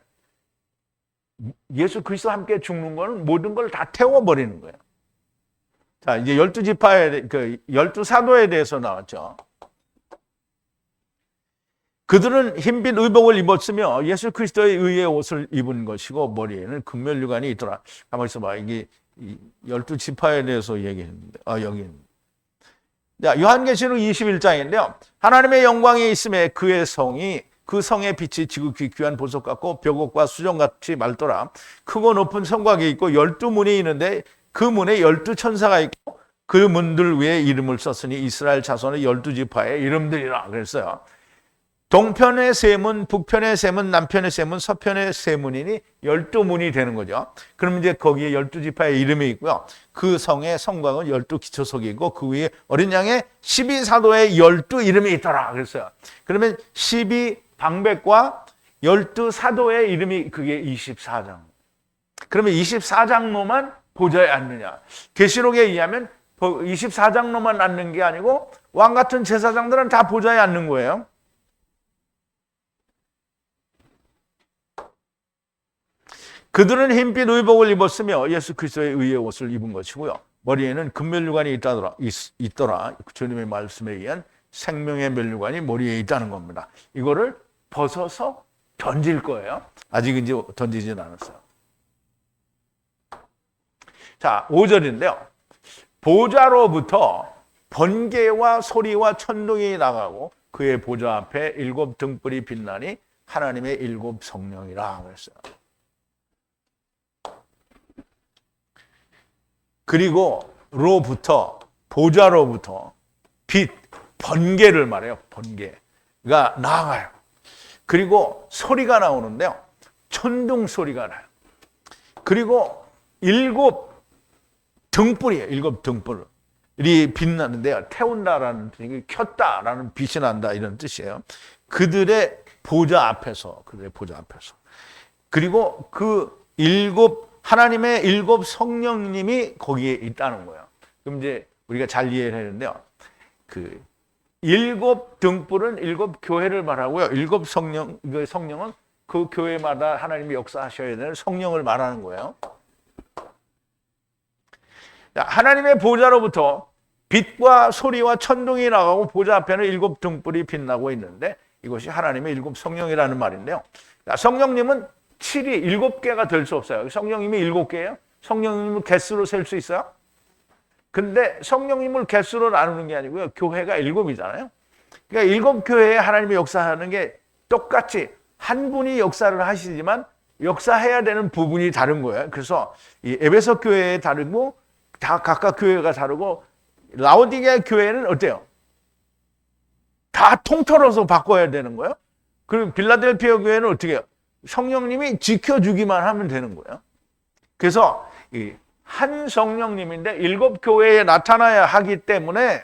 예수 그리스도와 함께 죽는 거는 모든 걸 다 태워버리는 거예요. 자, 이제 12지파의 12사도에 대해서 나왔죠. 그들은 흰빛 의복을 입었으며 예수 그리스도의 의의 옷을 입은 것이고 머리에는 금면류관이 있더라. 가만히 있어봐. 이게 12지파에 대해서 얘기했는데 여기 있는데. 자, 요한계시록 21장인데요. 하나님의 영광이 있음에 그의 성이 그 성의 빛이 지극히 귀한 보석 같고 벽옥과 수정같이 맑더라. 크고 높은 성곽이 있고 12문이 있는데 그 문에 12천사가 있고 그 문들 위에 이름을 썼으니 이스라엘 자손의 12지파의 이름들이라 그랬어요. 동편의 세 문, 북편의 세 문, 남편의 세 문, 서편의 세 문이니 12문이 되는 거죠. 그럼 이제 거기에 12지파의 이름이 있고요. 그 성의 성곽은 12기초석이 있고 그 위에 어린 양의 12사도의 12 이름이 있더라 그랬어요. 그러면 12방백과 12사도의 이름이 그게 24장. 그러면 24장로만 보좌에 앉느냐. 계시록에 의하면 24장로만 앉는 게 아니고 왕 같은 제사장들은 다 보좌에 앉는 거예요. 그들은 흰빛 의복을 입었으며 예수 그리스도의 의의 옷을 입은 것이고요. 머리에는 금면류관이 있더라. 주님의 말씀에 의한 생명의 면류관이 머리에 있다는 겁니다. 이거를 벗어서 던질 거예요. 아직 이제 던지진 않았어요. 자, 5절인데요. 보좌로부터 번개와 소리와 천둥이 나가고 그의 보좌 앞에 7 등불이 빛나니 하나님의 7 성령이라 그랬어요. 그리고 보좌로부터 빛, 번개를 말해요. 번개가 나가요. 그리고 소리가 나오는데요. 천둥 소리가 나요. 그리고 7 등불이에요. 7 등불이 빛나는데요. 태운다라는 뜻이 켰다라는 빛이 난다 이런 뜻이에요. 그들의 보좌 앞에서 그리고 하나님의 일곱 성령님이 거기에 있다는 거예요. 그럼 이제 우리가 잘 이해를 했는데요. 그 일곱 등불은 일곱 교회를 말하고요. 일곱 성령은 그 교회마다 하나님이 역사하셔야 되는 성령을 말하는 거예요. 하나님의 보좌로부터 빛과 소리와 천둥이 나가고 보좌 앞에는 일곱 등불이 빛나고 있는데 이것이 하나님의 일곱 성령이라는 말인데요. 성령님은 7이 7개가 될 수 없어요. 성령님이 7개예요. 성령님을 개수로 셀 수 있어요? 근데 성령님을 개수로 나누는 게 아니고요. 교회가 7이잖아요. 그러니까 7교회에 하나님이 역사하는 게 똑같이 한 분이 역사를 하시지만 역사해야 되는 부분이 다른 거예요. 그래서 이 에베소 교회에 다르고 다 각각 교회가 다르고 라오디게아 교회는 어때요? 다 통틀어서 바꿔야 되는 거예요. 그리고 빌라델피아 교회는 어떻게 해요? 성령님이 지켜주기만 하면 되는 거예요. 그래서 한 성령님인데 7교회에 나타나야 하기 때문에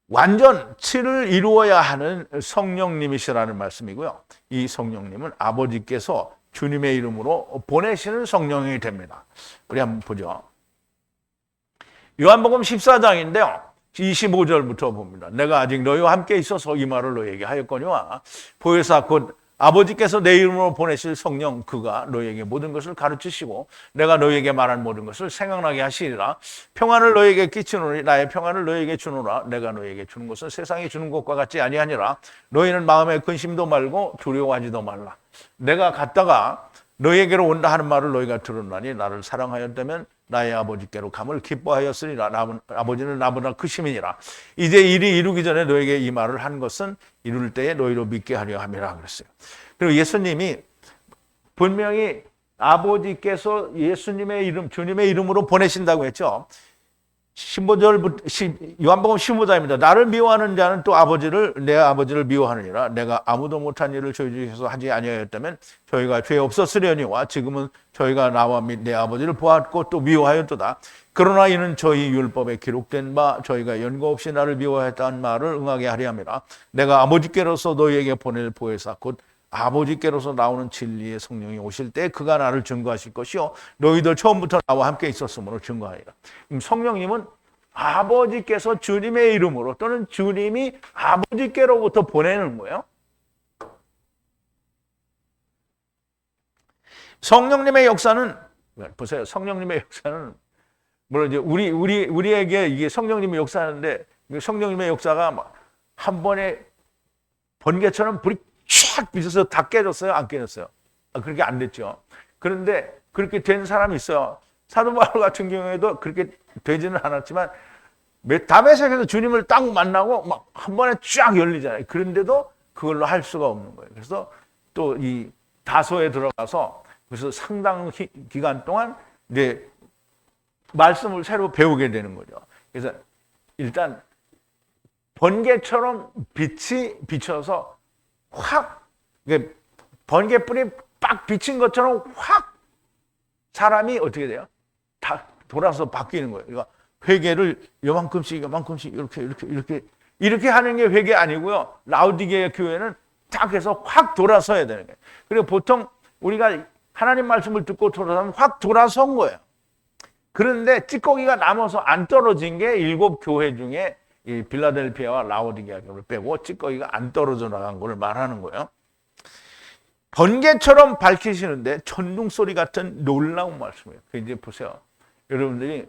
완전 7을 이루어야 하는 성령님이시라는 말씀이고요. 이 성령님은 아버지께서 주님의 이름으로 보내시는 성령이 됩니다. 우리 한번 보죠. 요한복음 14장인데요. 25절부터 봅니다. 내가 아직 너희와 함께 있어서 이 말을 너희에게 하였거니와 보혜사 곧 아버지께서 내 이름으로 보내실 성령 그가 너희에게 모든 것을 가르치시고 내가 너희에게 말한 모든 것을 생각나게 하시리라. 평안을 너희에게 끼치노니 나의 평안을 너희에게 주노라. 내가 너희에게 주는 것은 세상이 주는 것과 같지 아니하니라. 너희는 마음에 근심도 말고 두려워하지도 말라. 내가 갔다가 너희에게로 온다 하는 말을 너희가 들었나니 나를 사랑하였다면 나의 아버지께로 감을 기뻐하였으리라. 아버지는 나보다 크심이니라. 이제 일이 이루기 전에 너에게 이 말을 한 것은 이룰 때에 너희로 믿게 하려 함이라 그랬어요. 그리고 예수님이 분명히 아버지께서 예수님의 이름, 주님의 이름으로 보내신다고 했죠. 15절, 요한복음 15장입니다. 나를 미워하는 자는 또 내 아버지를 미워하느니라. 내가 아무도 못한 일을 저희 중에서 하지 아니하였다면 저희가 죄 없었으려니와 지금은 저희가 나와 내 아버지를 보았고 또 미워하였도다. 그러나 이는 저희 율법에 기록된 바 저희가 연고 없이 나를 미워했다는 말을 응하게 하려 함이라. 내가 아버지께로서 너희에게 보낼 보혜사 곧 아버지께로서 나오는 진리의 성령이 오실 때 그가 나를 증거하실 것이요 너희들 처음부터 나와 함께 있었으므로 증거하리라. 성령님은 아버지께서 주님의 이름으로 또는 주님이 아버지께로부터 보내는 거예요. 성령님의 역사는 보세요. 성령님의 역사는 물론 이제 우리에게 이게 성령님의 역사하는데 성령님의 역사가 막 한 번에 번개처럼 불이 쫙 비쳐서 다 깨졌어요? 안 깨졌어요? 그렇게 안 됐죠. 그런데 그렇게 된 사람이 있어요. 사도 바울 같은 경우에도 그렇게 되지는 않았지만 다메섹에서 주님을 딱 만나고 막 한 번에 쫙 열리잖아요. 그런데도 그걸로 할 수가 없는 거예요. 그래서 또 이 다소에 들어가서 그래서 상당 기간 동안 이제 말씀을 새로 배우게 되는 거죠. 그래서 일단 번개처럼 빛이 비쳐서 확 번개불이 빡 비친 것처럼 확 사람이 어떻게 돼요? 다 돌아서 바뀌는 거예요. 그러니까 회개를 요만큼씩 이렇게 하는 게 회개 아니고요. 라오디게아 교회는 딱 해서 확 돌아서야 되는 거예요. 그리고 보통 우리가 하나님 말씀을 듣고 돌아서면 확 돌아선 거예요. 그런데 찌꺼기가 남아서 안 떨어진 게 7교회 중에 이 빌라델피아와 라오디게아 교회를 빼고 찌꺼기가 안 떨어져 나간 걸 말하는 거예요. 번개처럼 밝히시는데 천둥 소리 같은 놀라운 말씀이에요. 이제 보세요. 여러분들이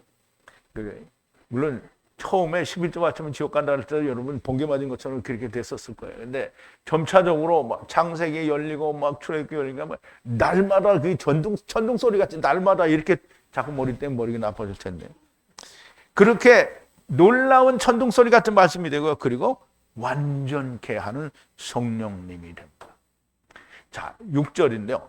물론 처음에 11조 맞추면 지옥 간다 할 때 여러분 번개 맞은 것처럼 그렇게 됐었을 거예요. 근데 점차적으로 막 창세기 열리고 막 출애굽기 열리고 막 날마다 그 천둥 소리 같이 날마다 이렇게 자꾸 머리가 나빠질 텐데. 그렇게 놀라운 천둥 소리 같은 말씀이 되고요. 그리고 완전케 하는 성령님이 됩니다. 자, 6절인데요.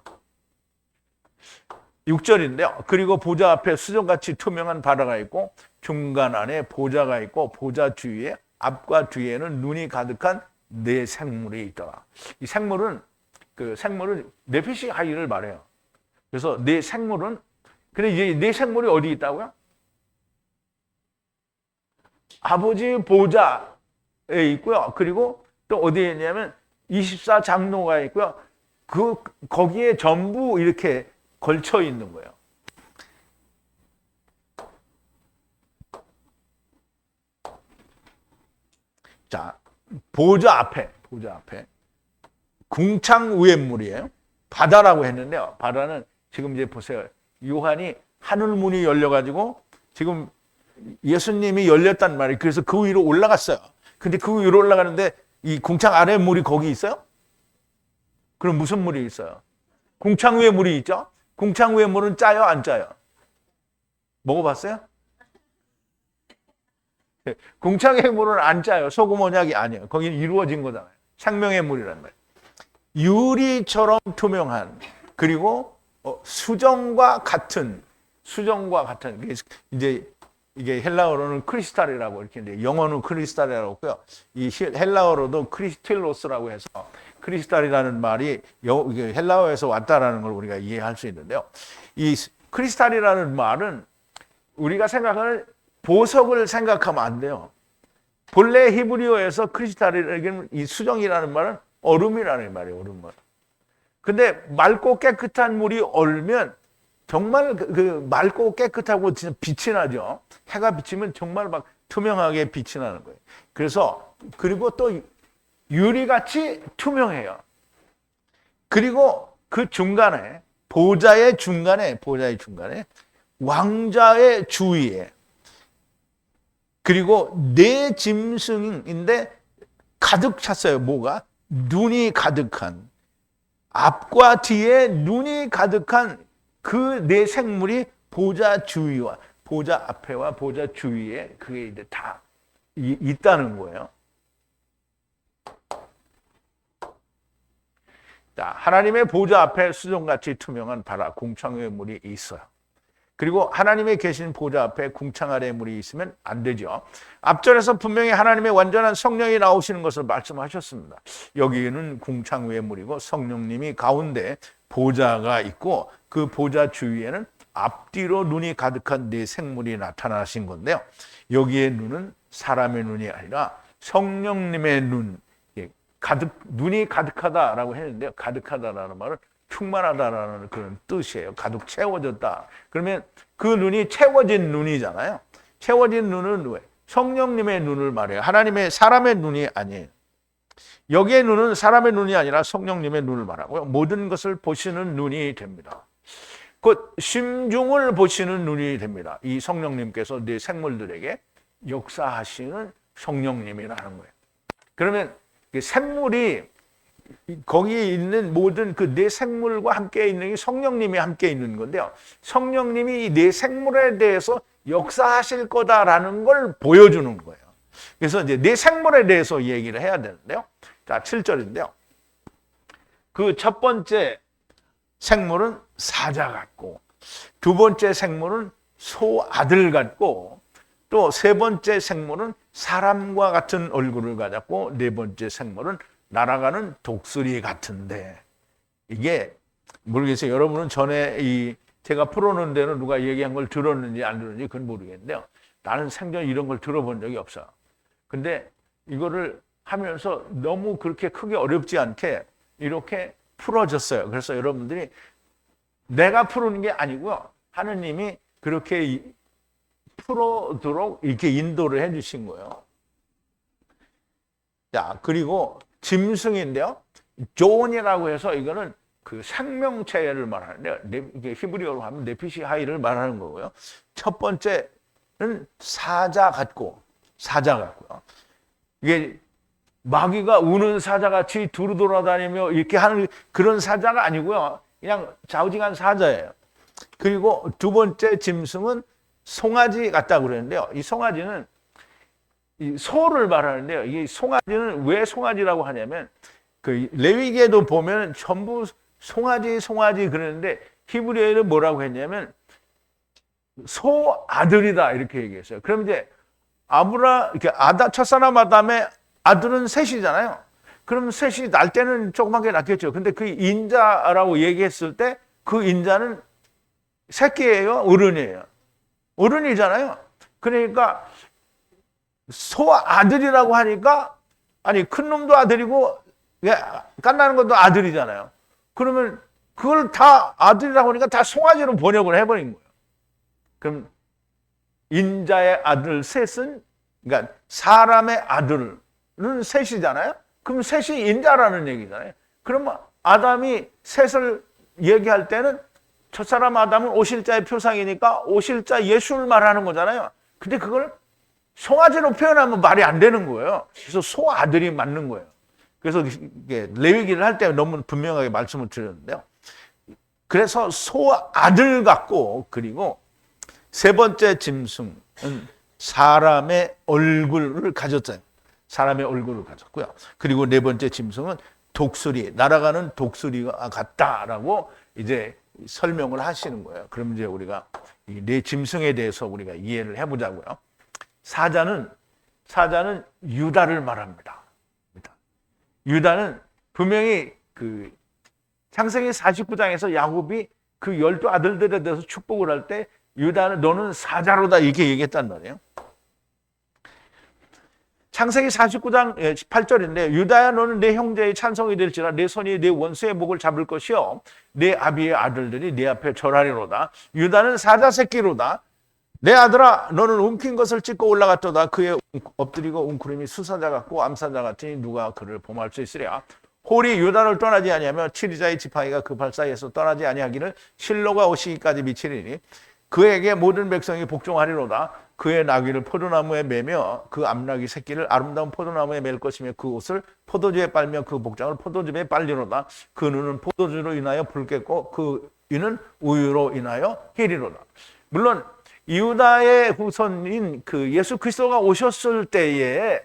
그리고 보좌 앞에 수정같이 투명한 바다가 있고 중간 안에 보좌가 있고 보좌 주위에 앞과 뒤에는 눈이 가득한 네 생물이 있더라. 이 생물은 네피시 하이를 말해요. 그래서 네 생물은 근데 이제 네 생물이 어디 있다고요? 아버지 보좌에 있고요. 그리고 또 어디에 있냐면 24장로가 있고요. 거기에 전부 이렇게 걸쳐 있는 거예요. 자, 보좌 앞에 궁창 우회물이에요. 바다라고 했는데요. 바다는 지금 이제 보세요. 요한이 하늘 문이 열려가지고 지금 예수님이 열렸단 말이에요. 그래서 그 위로 올라갔어요. 근데 그 위로 올라가는데 이 궁창 아래 물이 거기 있어요? 그럼 무슨 물이 있어요? 궁창 위에 물이 있죠? 궁창 위에 물은 짜요, 안 짜요? 먹어봤어요? 궁창의 물은 안 짜요. 소금 언약이 아니에요. 거기는 이루어진 거잖아요. 생명의 물이란 말이에요. 유리처럼 투명한, 그리고 수정과 같은 이제 이게 헬라어로는 크리스탈이라고 이렇게 있는데 영어는 크리스탈이라고 했고요. 이 헬라어로도 크리스틸로스라고 해서 크리스탈이라는 말이 헬라어에서 왔다라는 걸 우리가 이해할 수 있는데요. 이 크리스탈이라는 말은 우리가 생각하는 보석을 생각하면 안 돼요. 본래 히브리어에서 크리스탈이라는 이 수정이라는 말은 얼음이라는 말이에요. 얼음물. 근데 맑고 깨끗한 물이 얼면 정말 그 맑고 깨끗하고 진짜 빛이 나죠. 해가 비치면 정말 막 투명하게 빛이 나는 거예요. 그래서 그리고 또 유리같이 투명해요. 그리고 그 중간에 보좌의 중간에 왕자의 주위에 그리고 네 짐승인데 가득 찼어요. 뭐가? 눈이 가득한, 앞과 뒤에 눈이 가득한 그 네 생물이 보좌 주위와 보좌 앞에와 보좌 주위에 그게 이제 다 있다는 거예요. 자, 하나님의 보좌 앞에 수정같이 투명한 바다, 궁창의 물이 있어요. 그리고 하나님의 계신 보좌 앞에 궁창 아래의 물이 있으면 안 되죠. 앞절에서 분명히 하나님의 완전한 성령이 나오시는 것을 말씀하셨습니다. 여기는 궁창 위의 물이고 성령님이 가운데 보좌가 있고 그 보좌 주위에는 앞뒤로 눈이 가득한 네 생물이 나타나신 건데요. 여기에 눈은 사람의 눈이 아니라 성령님의 눈, 눈이 가득하다라고 했는데요. 가득하다라는 말은 충만하다라는 그런 뜻이에요. 가득 채워졌다. 그러면 그 눈이 채워진 눈이잖아요. 채워진 눈은 왜? 성령님의 눈을 말해요. 하나님의 사람의 눈이 아니에요. 여기의 눈은 사람의 눈이 아니라 성령님의 눈을 말하고요. 모든 것을 보시는 눈이 됩니다. 곧 심중을 보시는 눈이 됩니다. 이 성령님께서 네 생물들에게 역사하시는 성령님이라는 거예요. 그러면 생물이 거기에 있는 모든 그 네 생물과 함께 있는 게 성령님이 함께 있는 건데요. 성령님이 이 네 생물에 대해서 역사하실 거다라는 걸 보여주는 거예요. 그래서 이제 네 생물에 대해서 얘기를 해야 되는데요. 자, 7절인데요. 그 첫 번째 생물은 사자 같고, 두 번째 생물은 소아들 같고, 또 세 번째 생물은 사람과 같은 얼굴을 가졌고, 네 번째 생물은 날아가는 독수리 같은데, 이게 모르겠어요. 여러분은 전에 제가 풀어놓은 데는 누가 얘기한 걸 들었는지 안 들었는지 그건 모르겠는데요. 나는 생전 이런 걸 들어본 적이 없어요. 근데 이거를 하면서 너무 그렇게 크게 어렵지 않게 이렇게 풀어졌어요. 그래서 여러분들이 내가 풀는 게 아니고요. 하느님이 그렇게 풀어도록 이렇게 인도를 해주신 거예요. 자, 그리고 짐승인데요. 존이라고 해서 이거는 그 생명체를 말하는데요. 이게 히브리어로 하면 네피시하이를 말하는 거고요. 첫 번째는 사자 같고요. 이게 마귀가 우는 사자같이 두루 돌아다니며 이렇게 하는 그런 사자가 아니고요. 그냥 좌우징한 사자예요. 그리고 두 번째 짐승은 송아지 같다고 그랬는데요. 이 송아지는 이 소를 말하는데요. 이 송아지는 왜 송아지라고 하냐면 그 레위기에도 보면 전부 송아지 그러는데 히브리어에는 뭐라고 했냐면 소아들이다 이렇게 얘기했어요. 그럼 이제 이렇게 첫사람 아담의 아들은 셋이잖아요. 그럼 셋이 날 때는 조그맣게 낳겠죠. 근데 그 인자라고 얘기했을 때 그 인자는 새끼예요, 어른이에요? 어른이잖아요. 그러니까 소아들이라고 하니까 아니 큰 놈도 아들이고 깐나는 것도 아들이잖아요. 그러면 그걸 다 아들이라고 하니까 다 송아지로 번역을 해버린 거예요. 그럼 인자의 아들 셋은, 그러니까 사람의 아들은 셋이잖아요. 그럼 셋이 인자라는 얘기잖아요. 그러면 아담이 셋을 얘기할 때는 첫사람 아담은 오실자의 표상이니까 오실자 예수를 말하는 거잖아요. 근데 그걸 송아지로 표현하면 말이 안 되는 거예요. 그래서 소아들이 맞는 거예요. 그래서 레위기를 할 때 너무 분명하게 말씀을 드렸는데요. 그래서 소아들 같고, 그리고 세 번째 짐승은 사람의 얼굴을 가졌어요. 사람의 얼굴을 가졌고요. 그리고 네 번째 짐승은 독수리, 날아가는 독수리가 같다라고 이제 설명을 하시는 거예요. 그럼 이제 우리가 이 네 짐승에 대해서 우리가 이해를 해보자고요. 사자는 유다를 말합니다. 유다는 분명히 그 창세기 49장에서 야곱이 그 12 아들들에 대해서 축복을 할 때 유다는 너는 사자로다 이렇게 얘기했단 말이에요. 창세기 49장 18절인데 유다야 너는 내 형제의 찬송이 될지라 내 손이 내 원수의 목을 잡을 것이요 내 아비의 아들들이 내 앞에 절하리로다. 유다는 사자 새끼로다. 내 아들아 너는 움킨 것을 찢고 올라갔도다. 그의 엎드리고 웅크림이 수사자 같고 암사자 같으니 누가 그를 범할 수 있으랴. 홀이 유다를 떠나지 아니하며 치리자의 지팡이가 그 발 사이에서 떠나지 아니하기를 실로가 오시기까지 미치리니 그에게 모든 백성이 복종하리로다. 그의 나귀를 포도나무에 매며 그 암나귀 새끼를 아름다운 포도나무에 맬 것이며 그 옷을 포도주에 빨며 그 복장을 포도즙에 빨리로다. 그 눈은 포도주로 인하여 붉겠고 그 이는 우유로 인하여 희리로다. 물론 유다의 후손인 그 예수 그리스도가 오셨을 때에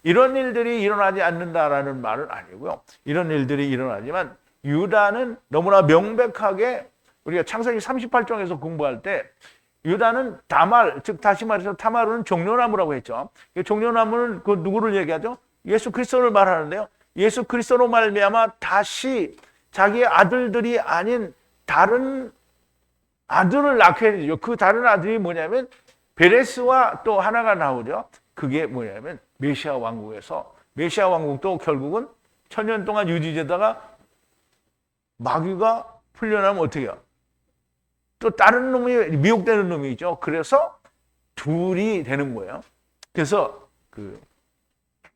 이런 일들이 일어나지 않는다라는 말은 아니고요. 이런 일들이 일어나지만 유다는 너무나 명백하게 우리가 창세기 38장에서 공부할 때 유다는 다말, 즉 다시 말해서 타마르는 종려나무라고 했죠. 종려나무는 그 누구를 얘기하죠? 예수 그리스도를 말하는데요. 예수 그리스도로 말미암아 다시 자기의 아들들이 아닌 다른 아들을 낳게 되죠. 그 다른 아들이 뭐냐면 베레스와 또 하나가 나오죠. 그게 뭐냐면 메시아 왕국에서 메시아 왕국도 결국은 1000년 동안 유지되다가 마귀가 풀려나면 어떻게 해요? 또 다른 놈이 미혹되는 놈이 있죠. 그래서 둘이 되는 거예요. 그래서 그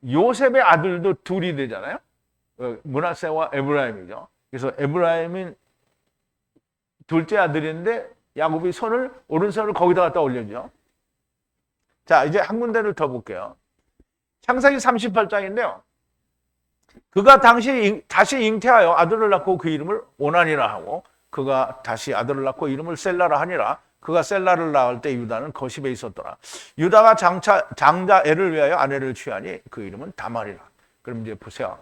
요셉의 아들도 둘이 되잖아요. 므낫세와 에브라임이죠. 그래서 에브라임은 둘째 아들인데 야곱이 오른손을 거기다 갖다 올려줘. 자, 이제 한 군데를 더 볼게요. 창세기 38장인데요. 그가 다시 잉태하여 아들을 낳고 그 이름을 오난이라 하고 그가 다시 아들을 낳고 이름을 셀라라 하니라. 그가 셀라를 낳을 때 유다는 거십에 있었더라. 유다가 장자 엘을 위하여 아내를 취하니 그 이름은 다말이라. 그럼 이제 보세요.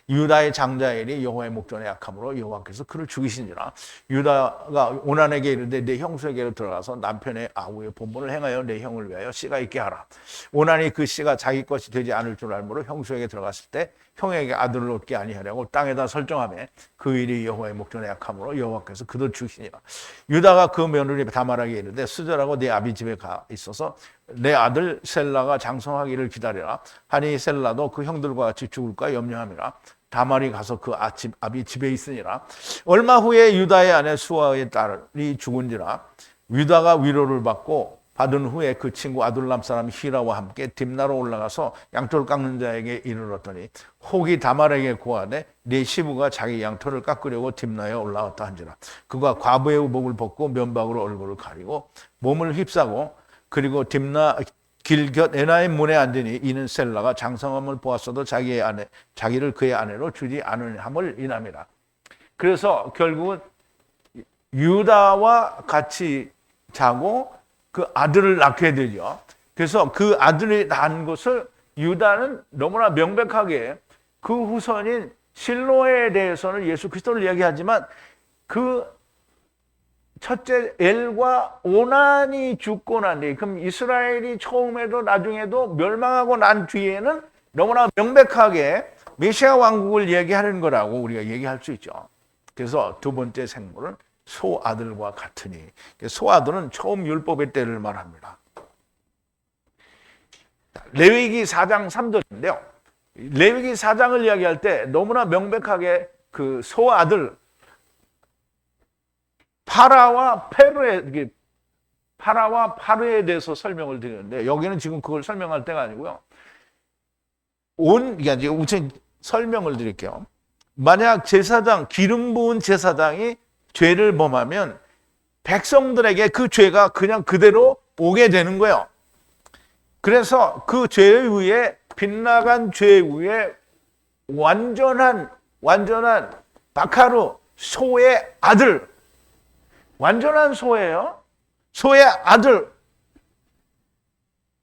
유다의 장자 엘이 여호와의 목전에 약함으로 여호와께서 그를 죽이시니라. 유다가 오난에게 이르되 내 형수에게로 들어가서 남편의 아우의 본분을 행하여 내 형을 위하여 씨가 있게 하라. 오난이 그 씨가 자기 것이 되지 않을 줄 알므로 형수에게 들어갔을 때 형에게 아들을 얻게 아니하려고 땅에다 설정하며 그 일이 여호와의 목전에 약함으로 여호와께서 그를 죽이시니라. 유다가 그 며느리 다말에게 이르되 수절하고 내 아비 집에 가 있어서 내 아들 셀라가 장성하기를 기다리라 하니 셀라도 그 형들과 같이 죽을까 염려함이라. 다말이 가서 그 아비 집에 있으니라. 얼마 후에 유다의 아내 수아의 딸이 죽은지라. 유다가 위로를 받은 후에 그 친구 아둘람 사람 히라와 함께 딥나로 올라가서 양털 깎는 자에게 이르렀더니 혹이 다말에게 고하되 네 시부가 자기 양털을 깎으려고 딥나에 올라왔다 한지라. 그가 과부의 의복을 벗고 면박으로 얼굴을 가리고 몸을 휩싸고 그리고 딥나 길곁 에나임 문에 앉으니 이는 셀라가 장성함을 보았어도 자기를 그의 아내로 주지 않으함을 인함이라. 그래서 결국은 유다와 같이 자고 그 아들을 낳게 되죠. 그래서 그 아들이 낳은 것을 유다는 너무나 명백하게 그 후손인 실로에 대해서는 예수 그리스도를 얘기하지만 그 첫째 엘과 오난이 죽고 난 뒤에 그럼 이스라엘이 처음에도 나중에도 멸망하고 난 뒤에는 너무나 명백하게 메시아 왕국을 얘기하는 거라고 우리가 얘기할 수 있죠. 그래서 두 번째 생물은 소아들과 같으니 소아들은 처음 율법의 때를 말합니다. 레위기 4장 3절인데요. 레위기 4장을 이야기할 때 너무나 명백하게 그 소아들 파라와 파르에 대해서 설명을 드리는데 여기는 지금 그걸 설명할 때가 아니고요. 이게 우선 설명을 드릴게요. 만약 기름 부은 제사장이 죄를 범하면 백성들에게 그 죄가 그냥 그대로 오게 되는 거예요. 그래서 그 죄에 의해 빗나간 죄에 의해 완전한 바카루 소의 아들, 완전한 소예요. 소의 아들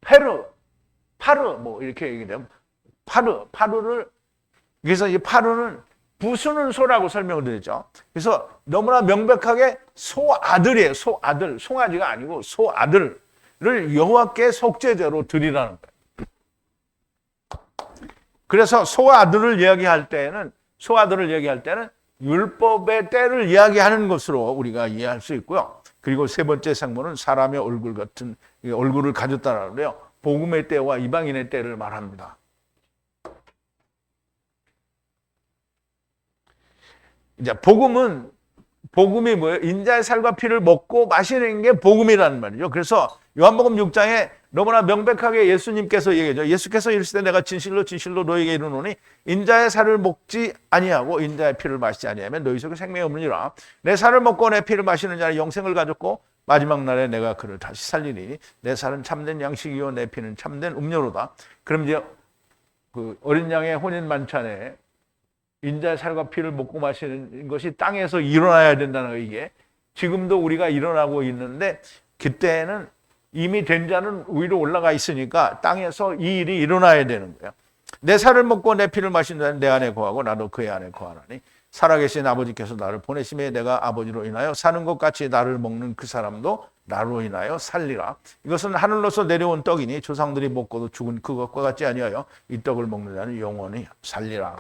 파르 뭐 이렇게 얘기해요. 파르를 그래서 이 파르는 부수는 소라고 설명을 드렸죠. 그래서 너무나 명백하게 소아들이에요. 소아들, 송아지가 아니고 소아들을 여호와께 속죄제로 드리라는 거예요. 그래서 소아들을 이야기할 때는 율법의 때를 이야기하는 것으로 우리가 이해할 수 있고요. 그리고 세 번째 생모는 사람의 얼굴 같은 얼굴을 가졌다라고 해요. 복음의 때와 이방인의 때를 말합니다. 이제 복음이 뭐예요? 인자의 살과 피를 먹고 마시는 게 복음이라는 말이죠. 그래서 요한복음 6장에 너무나 명백하게 예수님께서 얘기하죠. 예수께서 이르시되 내가 진실로 너희에게 이르노니 인자의 살을 먹지 아니하고 인자의 피를 마시지 아니하면 너희 속에 생명이 없느니라. 내 살을 먹고 내 피를 마시는 자는 영생을 가졌고 마지막 날에 내가 그를 다시 살리니 내 살은 참된 양식이요 내 피는 참된 음료로다. 그럼 이제 그 어린 양의 혼인 만찬에 인자의 살과 피를 먹고 마시는 것이 땅에서 일어나야 된다는 거. 이게 지금도 우리가 일어나고 있는데 그때는 이미 된 자는 위로 올라가 있으니까 땅에서 이 일이 일어나야 되는 거예요. 내 살을 먹고 내 피를 마신 자는 내 안에 거하고 나도 그의 안에 거하나니 살아계신 아버지께서 나를 보내심에 내가 아버지로 인하여 사는 것 같이 나를 먹는 그 사람도 나로 인하여 살리라. 이것은 하늘로서 내려온 떡이니 조상들이 먹고도 죽은 그것과 같지 아니하여 이 떡을 먹는 자는 영원히 살리라.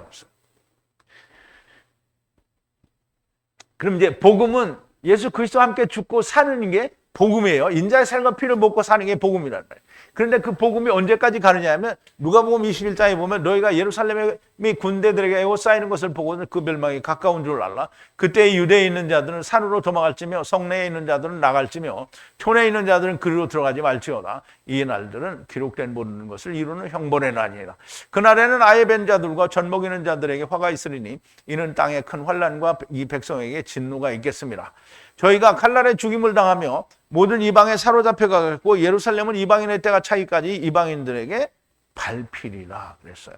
그럼 이제 복음은 예수 그리스도와 함께 죽고 사는 게 복음이에요. 인자의 살과 피를 먹고 사는 게 복음이란 말이에요. 그런데 그 복음이 언제까지 가느냐 하면 누가복음 21장에 보면 너희가 예루살렘의 군대들에게 에워싸이는 것을 보고는 그 멸망이 가까운 줄 알라. 그때 유대에 있는 자들은 산으로 도망갈지며 성내에 있는 자들은 나갈지며 촌에 있는 자들은 그리로 들어가지 말지어다. 이 날들은 기록된 모든 것을 이루는 형벌의 날이라. 그날에는 아예 뵌 자들과 젖 먹이는 자들에게 화가 있으리니 이는 땅에 큰 환난과 이 백성에게 진노가 있겠습니다. 저희가 칼날에 죽임을 당하며 모든 이방에 사로잡혀가고 예루살렘은 이방인의 때가 차기까지 이방인들에게 밟히리라 그랬어요.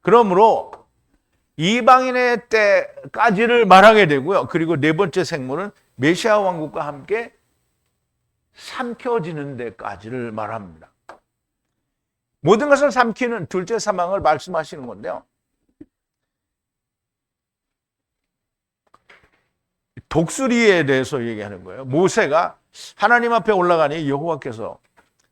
그러므로 이방인의 때까지를 말하게 되고요. 그리고 네 번째 생모는 메시아 왕국과 함께 삼켜지는 데까지를 말합니다. 모든 것을 삼키는 둘째 사망을 말씀하시는 건데요. 독수리에 대해서 얘기하는 거예요. 모세가 하나님 앞에 올라가니 여호와께서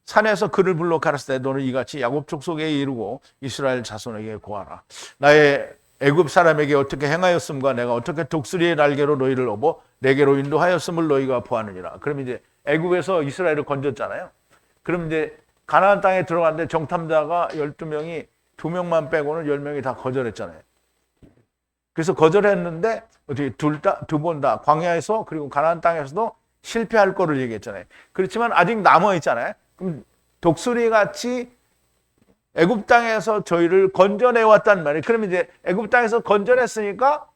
산에서 그를 불러 가라사대 너는 이같이 야곱 족속에 이르고 이스라엘 자손에게 고하라. 나의 애굽 사람에게 어떻게 행하였음과 내가 어떻게 독수리의 날개로 너희를 업어 내게로 인도하였음을 너희가 보았느니라. 그럼 이제 애굽에서 이스라엘을 건졌잖아요. 그럼 이제 가나안 땅에 들어갔는데 정탐자가 12명이 2명만 빼고는 10명이 다 거절했잖아요. 그래서 거절했는데 어떻게 두 번 다 광야에서 그리고 가나안 땅에서도 실패할 거를 얘기했잖아요. 그렇지만 아직 남아 있잖아요. 그럼 독수리 같이 애굽 땅에서 저희를 건져내 왔단 말이에요. 그러면 이제 애굽 땅에서 건져냈으니까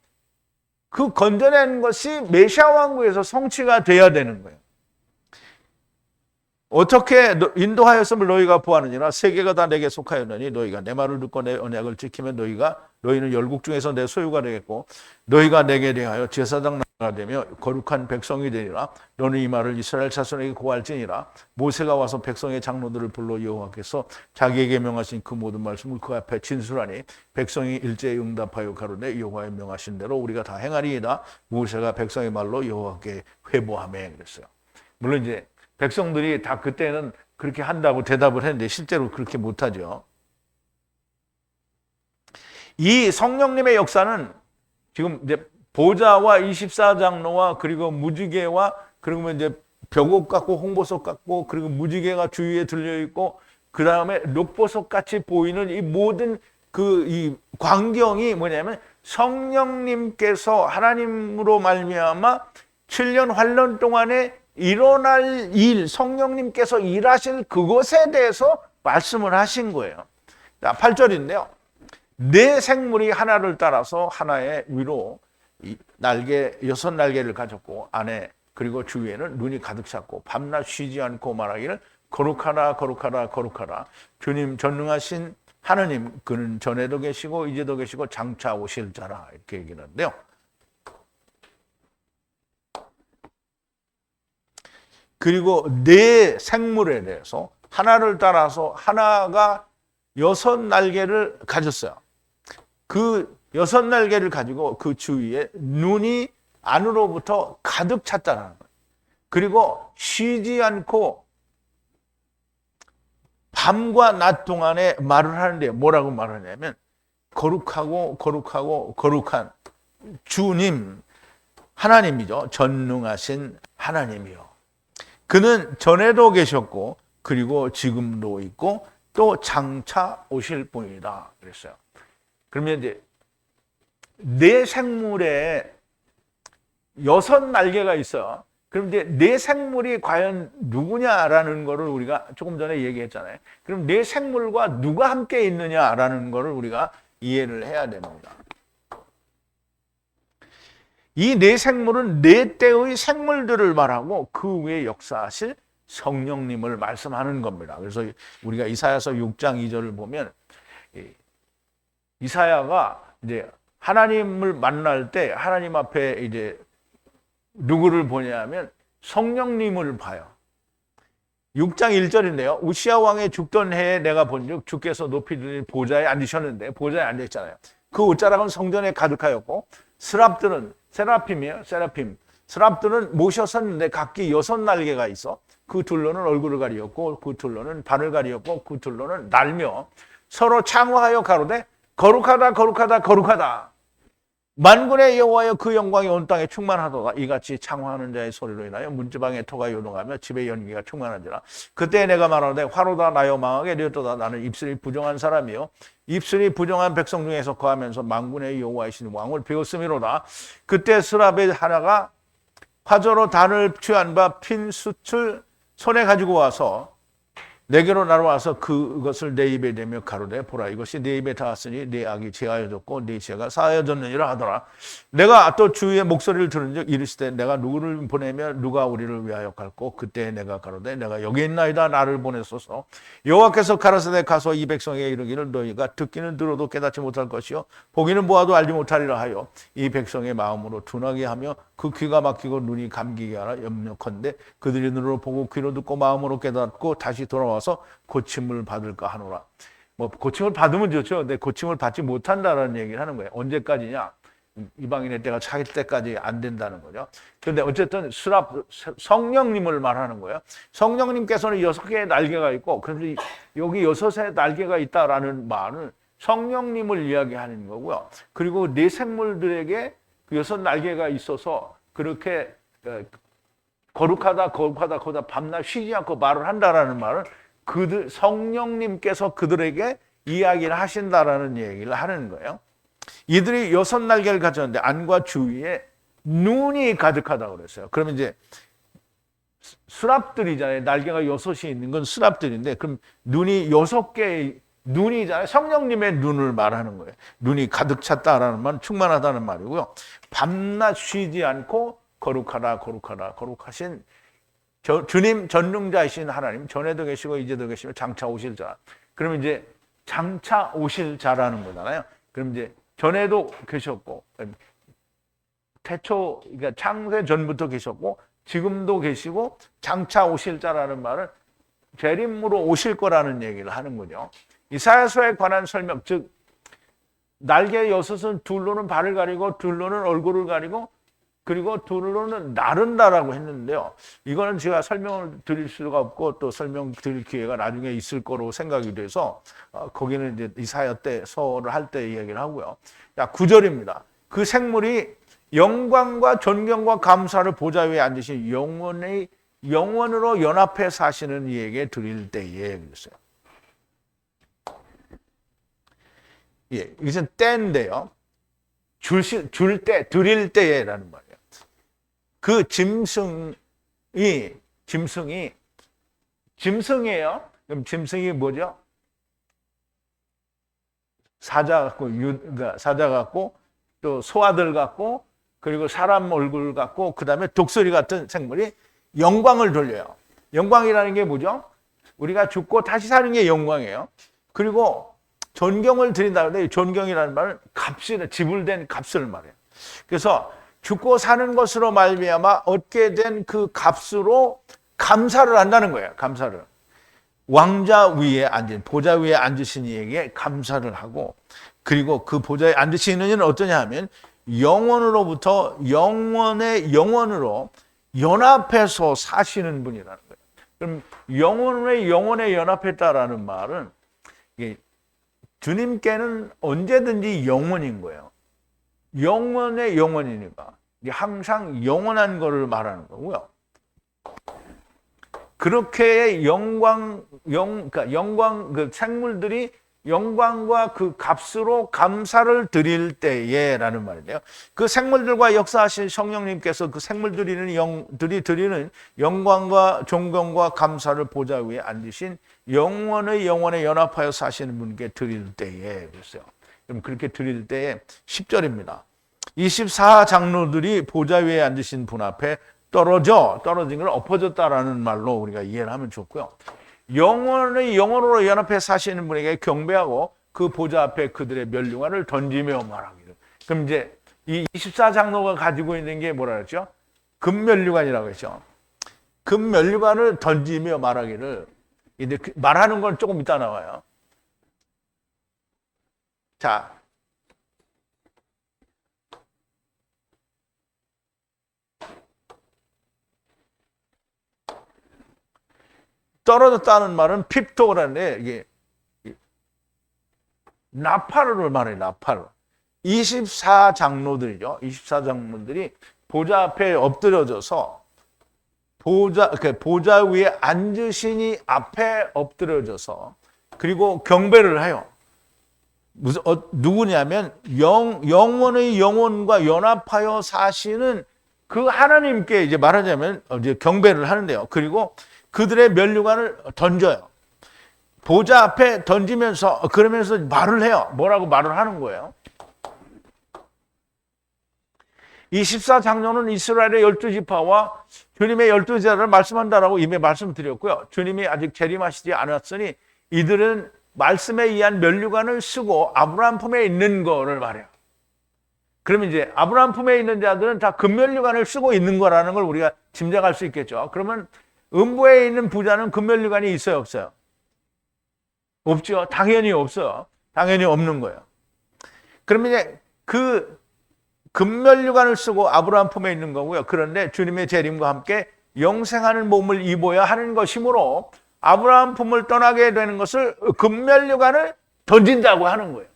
그 건져낸 것이 메시아 왕국에서 성취가 돼야 되는 거예요. 어떻게 인도하였음을 너희가 보았느니라. 세계가 다 내게 속하였느니 너희가 내 말을 듣고 내 언약을 지키면 너희는 열국 중에서 내 소유가 되겠고 너희가 내게 대하여 제사장 나라가 되며 거룩한 백성이 되리라. 너는 이 말을 이스라엘 자손에게 고할지니라. 모세가 와서 백성의 장로들을 불러 여호와께서 자기에게 명하신 그 모든 말씀을 그 앞에 진술하니 백성이 일제히 응답하여 가로되 여호와의 명하신 대로 우리가 다 행하리이다. 모세가 백성의 말로 여호와께 회보하매 그랬어요. 물론 이제 백성들이 다 그때는 그렇게 한다고 대답을 했는데 실제로 그렇게 못하죠. 이 성령님의 역사는 지금 이제 보좌와 24장로와 그리고 무지개와 그리고 이제 벽옥 같고 홍보석 같고 그리고 무지개가 주위에 들려 있고 그 다음에 녹보석 같이 보이는 이 모든 이 광경이 뭐냐면 성령님께서 하나님으로 말미암아 7년 환란 동안에 일어날 일, 성령님께서 일하실 그것에 대해서 말씀을 하신 거예요. 자, 8절인데요. 네 생물이 하나를 따라서 하나의 위로 날개, 6날개를 가졌고 안에 그리고 주위에는 눈이 가득 찼고 밤낮 쉬지 않고 말하기를 거룩하라 거룩하라 거룩하라 주님 전능하신 하느님, 그는 전에도 계시고 이제도 계시고 장차 오실 자라, 이렇게 얘기하는데요. 그리고 네 생물에 대해서 하나를 따라서 하나가 6날개를 가졌어요. 그 6날개를 가지고 그 주위에 눈이 안으로부터 가득 찼다는 거예요. 그리고 쉬지 않고 밤과 낮 동안에 말을 하는데 뭐라고 말하냐면 거룩하고 거룩하고 거룩한 주님, 하나님이죠. 전능하신 하나님이요. 그는 전에도 계셨고 그리고 지금도 있고 또 장차 오실 분이다 그랬어요. 그러면 이제 네 생물에 6날개가 있어요. 그럼 이제 네 생물이 과연 누구냐라는 거를 우리가 조금 전에 얘기했잖아요. 그럼 네 생물과 누가 함께 있느냐라는 거를 우리가 이해를 해야 됩니다. 이 네 생물은 네 때의 생물들을 말하고 그 위에 역사하실 성령님을 말씀하는 겁니다. 그래서 우리가 이사야서 6장 2절을 보면 이사야가 이제 하나님을 만날 때 하나님 앞에 이제 누구를 보냐면 성령님을 봐요. 6장 1절인데요. 우시야 왕의 죽던 해에 내가 본즉 주께서 높이 드신 보좌에 앉으셨는데 보좌에 앉아 있잖아요. 그 옷자락은 성전에 가득하였고 스랍들은 세라핌이에요. 세라핌. 스랍들은 모셔 섰는데 각기 6날개가 있어. 그 둘로는 얼굴을 가리었고 그 둘로는 발을 가리었고 그 둘로는 날며 서로 창화하여 가로되 거룩하다 거룩하다 거룩하다. 만군의 여호와여 그 영광이 온 땅에 충만하도다. 이같이 창화하는 자의 소리로 인하여 문지방의 토가 요동하며 집의 연기가 충만한지라. 그때 내가 말하되 화로다 나여 망하게 되었도다. 나는 입술이 부정한 사람이요 입술이 부정한 백성 중에서 거하면서 만군의 여호와이신 왕을 배웠음이로다. 그때 스랍의 하나가 화저로 단을 취한 바 핀 숯을 손에 가지고 와서 내게로 날아와서 그것을 내 입에 대며 가로되 보라 이것이 내 입에 닿았으니 내 악이 제하여졌고 내 죄가 사하여졌느니라 하더라. 내가 또 주의 목소리를 들은즉 이르시되 내가 누구를 보내며 누가 우리를 위하여 갈고 그때 내가 가로되 내가 여기 있나이다 나를 보내소서. 여호와께서 가라사대 가서 이 백성에게 이르기를 너희가 듣기는 들어도 깨닫지 못할 것이요 보기는 보아도 알지 못하리라 하여 이 백성의 마음으로 둔하게 하며 그 귀가 막히고 눈이 감기게 하라. 염려컨대 그들이 눈으로 보고 귀로 듣고 마음으로 깨닫고 다시 돌아와서 고침을 받을까 하노라. 뭐 고침을 받으면 좋죠. 근데 고침을 받지 못한다는 얘기를 하는 거예요. 언제까지냐? 이방인의 때가 차일 때까지 안 된다는 거죠. 그런데 어쨌든 성령님을 말하는 거예요. 성령님께서는 6개의 날개가 있고 그래서 여기 6의 날개가 있다라는 말은 성령님을 이야기하는 거고요. 그리고 네 생물들에게 그 6날개가 있어서 그렇게 거룩하다 거룩하다 거룩하다 밤낮 쉬지 않고 말을 한다라는 말은 그들 성령님께서 그들에게 이야기를 하신다라는 얘기를 하는 거예요. 이들이 6날개를 가졌는데 안과 주위에 눈이 가득하다고 그랬어요. 그러면 이제 수납들이잖아요. 날개가 6이 있는 건 수납들인데 그럼 눈이 6개의 눈이잖아요. 성령님의 눈을 말하는 거예요. 눈이 가득 찼다라는 말은 충만하다는 말이고요. 밤낮 쉬지 않고 거룩하다 거룩하다 거룩하신 주님 전능자이신 하나님 전에도 계시고 이제도 계시며 장차 오실 자. 그러면 이제 장차 오실 자라는 거잖아요. 그럼 이제 전에도 계셨고 태초 그러니까 창세 전부터 계셨고 지금도 계시고 장차 오실 자라는 말은 재림으로 오실 거라는 얘기를 하는 거죠. 이사야서에 관한 설명, 즉 날개 6은 둘로는 발을 가리고 둘로는 얼굴을 가리고 그리고 둘로는 나른다라고 했는데요. 이거는 제가 설명을 드릴 수가 없고 또 설명 드릴 기회가 나중에 있을 거로 생각이 돼서 거기는 이제 이사야 때 서를 할 때 이야기를 하고요. 자, 9절입니다. 그 생물이 영광과 존경과 감사를 보좌 위에 앉으신 영원으로 연합해 사시는 이에게 드릴 때에 그랬어요. 예, 이것은 때인데요. 줄 때, 드릴 때라는 말이에요. 그 짐승이에요. 그럼 짐승이 뭐죠? 사자 같고, 사자 같고, 또 소아들 같고, 그리고 사람 얼굴 같고, 그 다음에 독수리 같은 생물이 영광을 돌려요. 영광이라는 게 뭐죠? 우리가 죽고 다시 사는 게 영광이에요. 그리고 존경을 드린다. 근데 존경이라는 말은 값을, 지불된 값을 말해요. 그래서 죽고 사는 것으로 말미암아 얻게 된 그 값으로 감사를 한다는 거예요. 감사를. 왕자 위에 앉은, 보좌 위에 앉으신 이에게 감사를 하고, 그리고 그 보좌에 앉으시는 이는 어떠냐 하면 영원으로부터 영원의 영원으로 연합해서 사시는 분이라는 거예요. 그럼 영원의 영원에 연합했다라는 말은 주님께는 언제든지 영원인 거예요. 영원의 영원이니까 항상 영원한 것을 말하는 거고요. 그렇게 그러니까 영광, 그 생물들이 영광과 그 값으로 감사를 드릴 때에라는 말이에요. 그 생물들과 역사하신 성령님께서 그 생물들이 드리는 영광과 존경과 감사를 보좌 위에 앉으신 영원의 영원에 연합하여 사시는 분께 드릴 때에 그랬어요. 그럼 그렇게 드릴 때에 10절입니다. 24장로들이 보좌 위에 앉으신 분 앞에 떨어진 걸 엎어졌다라는 말로 우리가 이해를 하면 좋고요. 영원의 영원으로 연합해 사시는 분에게 경배하고 그 보좌 앞에 그들의 면류관을 던지며 말하기를. 그럼 이제 이 24장로가 가지고 있는 게 뭐라 그랬죠? 금면류관이라고 했죠. 금면류관을 던지며 말하기를. 근데 말하는 건 조금 이따 나와요. 자, 떨어졌다는 말은 핍토라는데 이게 나팔을 말해요. 나팔. 24장로들이죠. 24장로들이 보좌 앞에 엎드려져서 보좌 위에 앉으시니 앞에 엎드려져서 그리고 경배를 해요. 누구냐면 영원의 영혼과 연합하여 사시는 그 하나님께 이제 말하자면 이제 경배를 하는데요. 그리고 그들의 면류관을 던져요. 보좌 앞에 던지면서 그러면서 말을 해요. 뭐라고 말을 하는 거예요. 24장로는 이스라엘의 12지파와 주님의 12제자를 말씀한다라고 이미 말씀드렸고요. 주님이 아직 재림하시지 않았으니 이들은 말씀에 의한 면류관을 쓰고 아브라함 품에 있는 거를 말해요. 그러면 이제 아브라함 품에 있는 자들은 다 금면류관을 쓰고 있는 거라는 걸 우리가 짐작할 수 있겠죠. 그러면 음부에 있는 부자는 금면류관이 있어요, 없어요? 없죠. 당연히 없어요. 당연히 없는 거예요. 그러면 이제 그 금면류관을 쓰고 아브라함 품에 있는 거고요. 그런데 주님의 재림과 함께 영생하는 몸을 입어야 하는 것이므로 아브라함 품을 떠나게 되는 것을 금면류관을 던진다고 하는 거예요.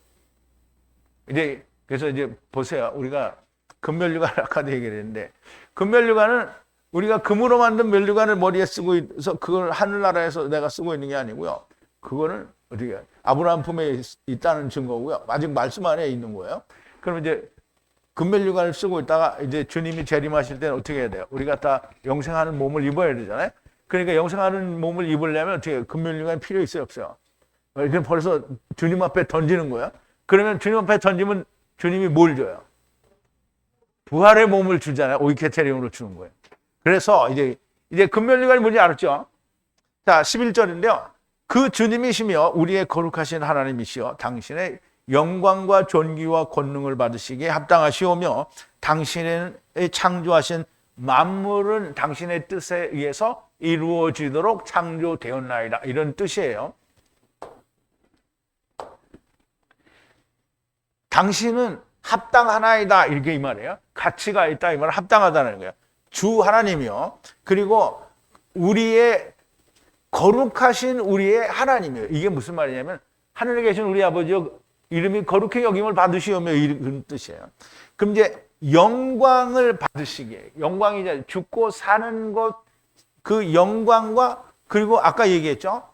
이제 그래서 이제 보세요. 우리가 금면류관 아까도 얘기를 했는데 금면류관은 우리가 금으로 만든 면류관을 머리에 쓰고 있어서 그걸 하늘나라에서 내가 쓰고 있는 게 아니고요. 그거는 어떻게 아브라함 품에 있다는 증거고요. 아직 말씀 안에 있는 거예요. 그럼 이제 금면류관을 쓰고 있다가 이제 주님이 재림하실 때는 어떻게 해야 돼요? 우리가 다 영생하는 몸을 입어야 되잖아요. 그러니까 영생하는 몸을 입으려면 어떻게 금면류관이 필요 있어요, 없어요? 이렇게 벌써 주님 앞에 던지는 거예요. 그러면 주님 앞에 던지면 주님이 뭘 줘요? 부활의 몸을 주잖아요. 오이케테리움으로 주는 거예요. 그래서 이제 금면류관이 뭔지 알았죠? 자, 11절인데요. 그 주님이시며 우리의 거룩하신 하나님이시여 당신의 영광과 존귀와 권능을 받으시기에 합당하시오며 당신의 창조하신 만물은 당신의 뜻에 의해서 이루어지도록 창조되었나이다. 이런 뜻이에요. 당신은 합당하나이다. 이렇게 이 말이에요. 가치가 있다. 이 말은 합당하다는 거예요. 주 하나님이요. 그리고 우리의 거룩하신 우리의 하나님이에요. 이게 무슨 말이냐면 하늘에 계신 우리 아버지요 이름이 거룩히 여김을 받으시오며 이런 뜻이에요. 그럼 이제 영광을 받으시기에 영광이자 죽고 사는 것 그 영광과 그리고 아까 얘기했죠.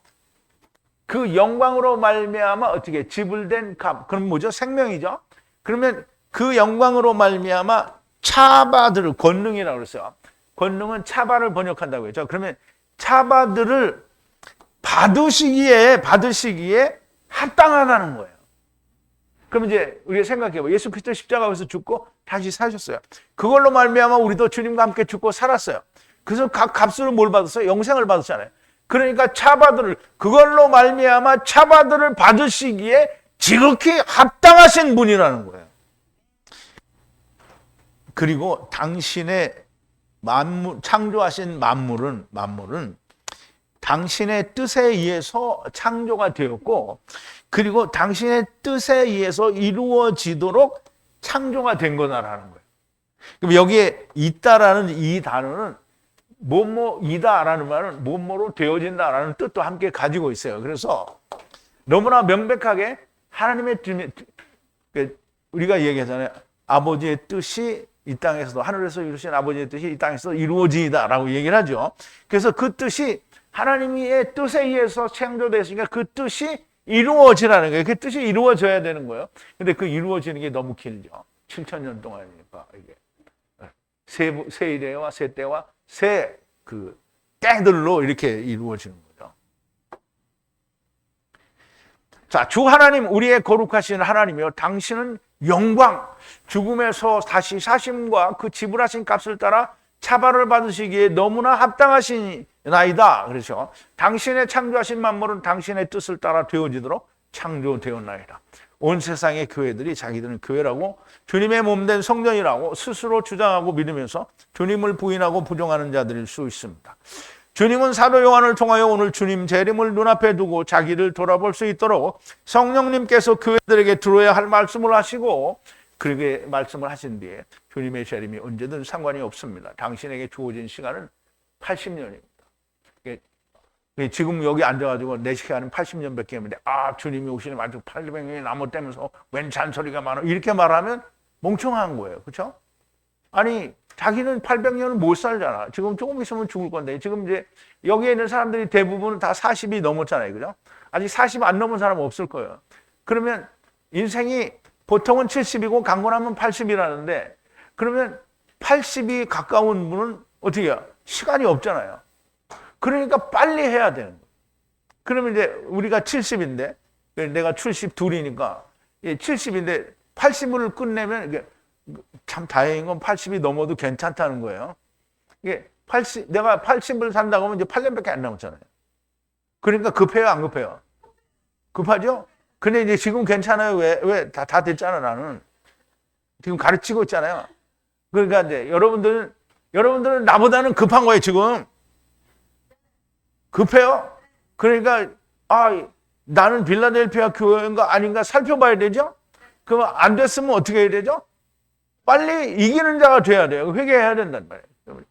그 영광으로 말미암아 어떻게 지불된 값 그럼 뭐죠? 생명이죠. 그러면 그 영광으로 말미암아 차바들을, 권능이라고 그랬어요. 권능은 차바를 번역한다고 했죠. 그러면 차바들을 받으시기에 합당하다는 거예요. 그럼 이제 우리가 생각해봐. 예수 그리스도 십자가에서 죽고 다시 사셨어요. 그걸로 말미암아 우리도 주님과 함께 죽고 살았어요. 그래서 각 값으로 뭘 받았어요? 영생을 받았잖아요. 그러니까 차바들을, 그걸로 말미암아 차바들을 받으시기에 지극히 합당하신 분이라는 거예요. 그리고 당신의 만물, 창조하신 만물은 당신의 뜻에 의해서 창조가 되었고, 그리고 당신의 뜻에 의해서 이루어지도록 창조가 된 거다라는 거예요. 그럼 여기에 있다라는 이 단어는 뭐뭐이다라는 말은 뭐뭐로 되어진다라는 뜻도 함께 가지고 있어요. 그래서 너무나 명백하게 하나님의 우리가 얘기하잖아요. 아버지의 뜻이 이 땅에서도, 하늘에서 이루신 아버지의 뜻이 이 땅에서 이루어지다라고 얘기를 하죠. 그래서 그 뜻이 하나님의 뜻에 의해서 창조됐으니까 그 뜻이 이루어지라는 거예요. 그 뜻이 이루어져야 되는 거예요. 근데 그 이루어지는 게 너무 길죠. 7,000년 동안이니까 이게 새 이래와 새 때와 새 그 때들로 이렇게 이루어지는 거죠. 자, 주 하나님, 우리의 거룩하신 하나님이요, 당신은 영광, 죽음에서 다시 사심과 그 지불하신 값을 따라 차발을 받으시기에 너무나 합당하시나이다. 그렇죠. 당신의 창조하신 만물은 당신의 뜻을 따라 되어지도록 창조되었나이다. 온 세상의 교회들이 자기들은 교회라고, 주님의 몸된 성전이라고 스스로 주장하고 믿으면서 주님을 부인하고 부정하는 자들일 수 있습니다. 주님은 사도 요한을 통하여 오늘 주님 재림을 눈앞에 두고 자기를 돌아볼 수 있도록 성령님께서 교회들에게 들어야 할 말씀을 하시고, 그렇게 말씀을 하신 뒤에 주님의 재림이 언제든 상관이 없습니다. 당신에게 주어진 시간은 80년입니다. 지금 여기 앉아가지고 내 시간은 80년밖에 없는데, 주님이 오시면 아직 800년이 남았다면서 웬 잔소리가 많아, 이렇게 말하면 멍청한 거예요. 그렇죠? 아니, 자기는 800년을 못 살잖아. 지금 조금 있으면 죽을 건데, 지금 이제 여기에 있는 사람들이 대부분 다 40이 넘었잖아요. 그죠? 아직 40 안 넘은 사람은 없을 거예요. 그러면 인생이 보통은 70이고 강건하면 80이라는데, 그러면 80이 가까운 분은 어떻게 해요? 시간이 없잖아요. 그러니까 빨리 해야 되는 거예요. 그러면 이제 우리가 70인데, 내가 72이니까 70인데 80을 끝내면 이게 참 다행인 건 80이 넘어도 괜찮다는 거예요. 이게 내가 80을 산다고 하면 이제 8년밖에 안 남았잖아요. 그러니까 급해요, 안 급해요? 급하죠? 근데 이제 지금 괜찮아요. 왜? 다 됐잖아, 나는. 지금 가르치고 있잖아요. 그러니까 이제 여러분들은 나보다는 급한 거예요, 지금. 급해요. 그러니까, 나는 빌라델피아 교회인가 아닌가 살펴봐야 되죠? 그럼 안 됐으면 어떻게 해야 되죠? 빨리 이기는 자가 돼야 돼요. 회개해야 된단 말이에요.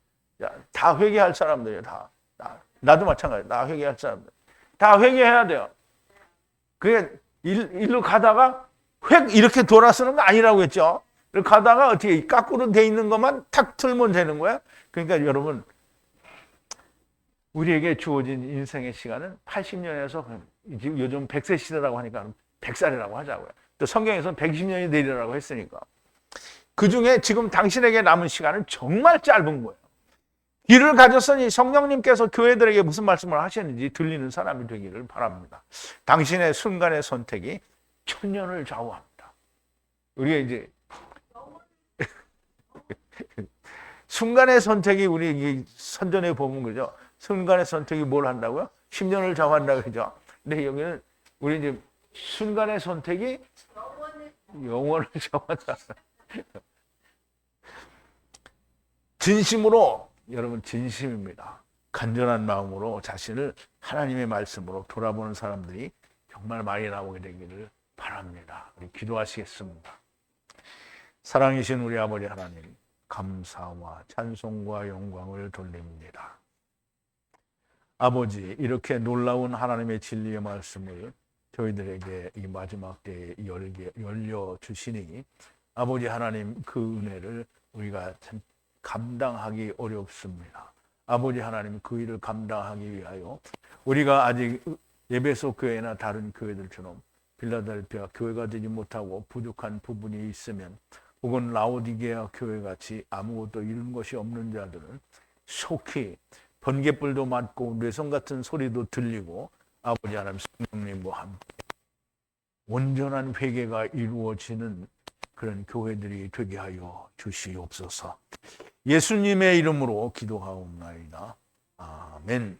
다 회개할 사람들이에요, 다. 나도 마찬가지예요. 다 회개할 사람들. 다 회개해야 돼요. 그게 일로 가다가 이렇게 돌아서는 거 아니라고 했죠. 가다가 어떻게 거꾸로 돼 있는 것만 탁 틀면 되는 거야. 그러니까 여러분, 우리에게 주어진 인생의 시간은 80년에서 요즘 100세 시대라고 하니까 100살이라고 하자고요. 또 성경에서는 120년이 되리라고 했으니까. 그중에 지금 당신에게 남은 시간은 정말 짧은 거예요. 길을 가졌으니 성령님께서 교회들에게 무슨 말씀을 하셨는지 들리는 사람이 되기를 바랍니다. 당신의 순간의 선택이 천년을 좌우합니다. 우리가 이제 순간의 선택이 우리 선전에 보면 그죠? 순간의 선택이 뭘 한다고요? 10년을 좌우한다고 그죠? 근데 여기는 우리 이제 순간의 선택이 영원을 좌우한다. 진심으로, 여러분 진심입니다. 간절한 마음으로 자신을 하나님의 말씀으로 돌아보는 사람들이 정말 많이 나오게 되기를 바랍니다. 우리 기도하시겠습니다. 사랑이신 우리 아버지 하나님, 감사와 찬송과 영광을 돌립니다. 아버지, 이렇게 놀라운 하나님의 진리의 말씀을 저희들에게 이 마지막 때에 열려주시니 아버지 하나님, 그 은혜를 우리가 참 감당하기 어렵습니다. 아버지 하나님, 그 일을 감당하기 위하여 우리가 아직 에베소 교회나 다른 교회들처럼 빌라델피아 교회가 되지 못하고 부족한 부분이 있으면 혹은 라오디게아 교회 같이 아무것도 이룬 것이 없는 자들은 속히 번갯불도 맞고 뇌성 같은 소리도 들리고 아버지 하나님 성령님과 함께 온전한 회개가 이루어지는 그런 교회들이 되게 하여 주시옵소서. 예수님의 이름으로 기도하옵나이다. 아멘.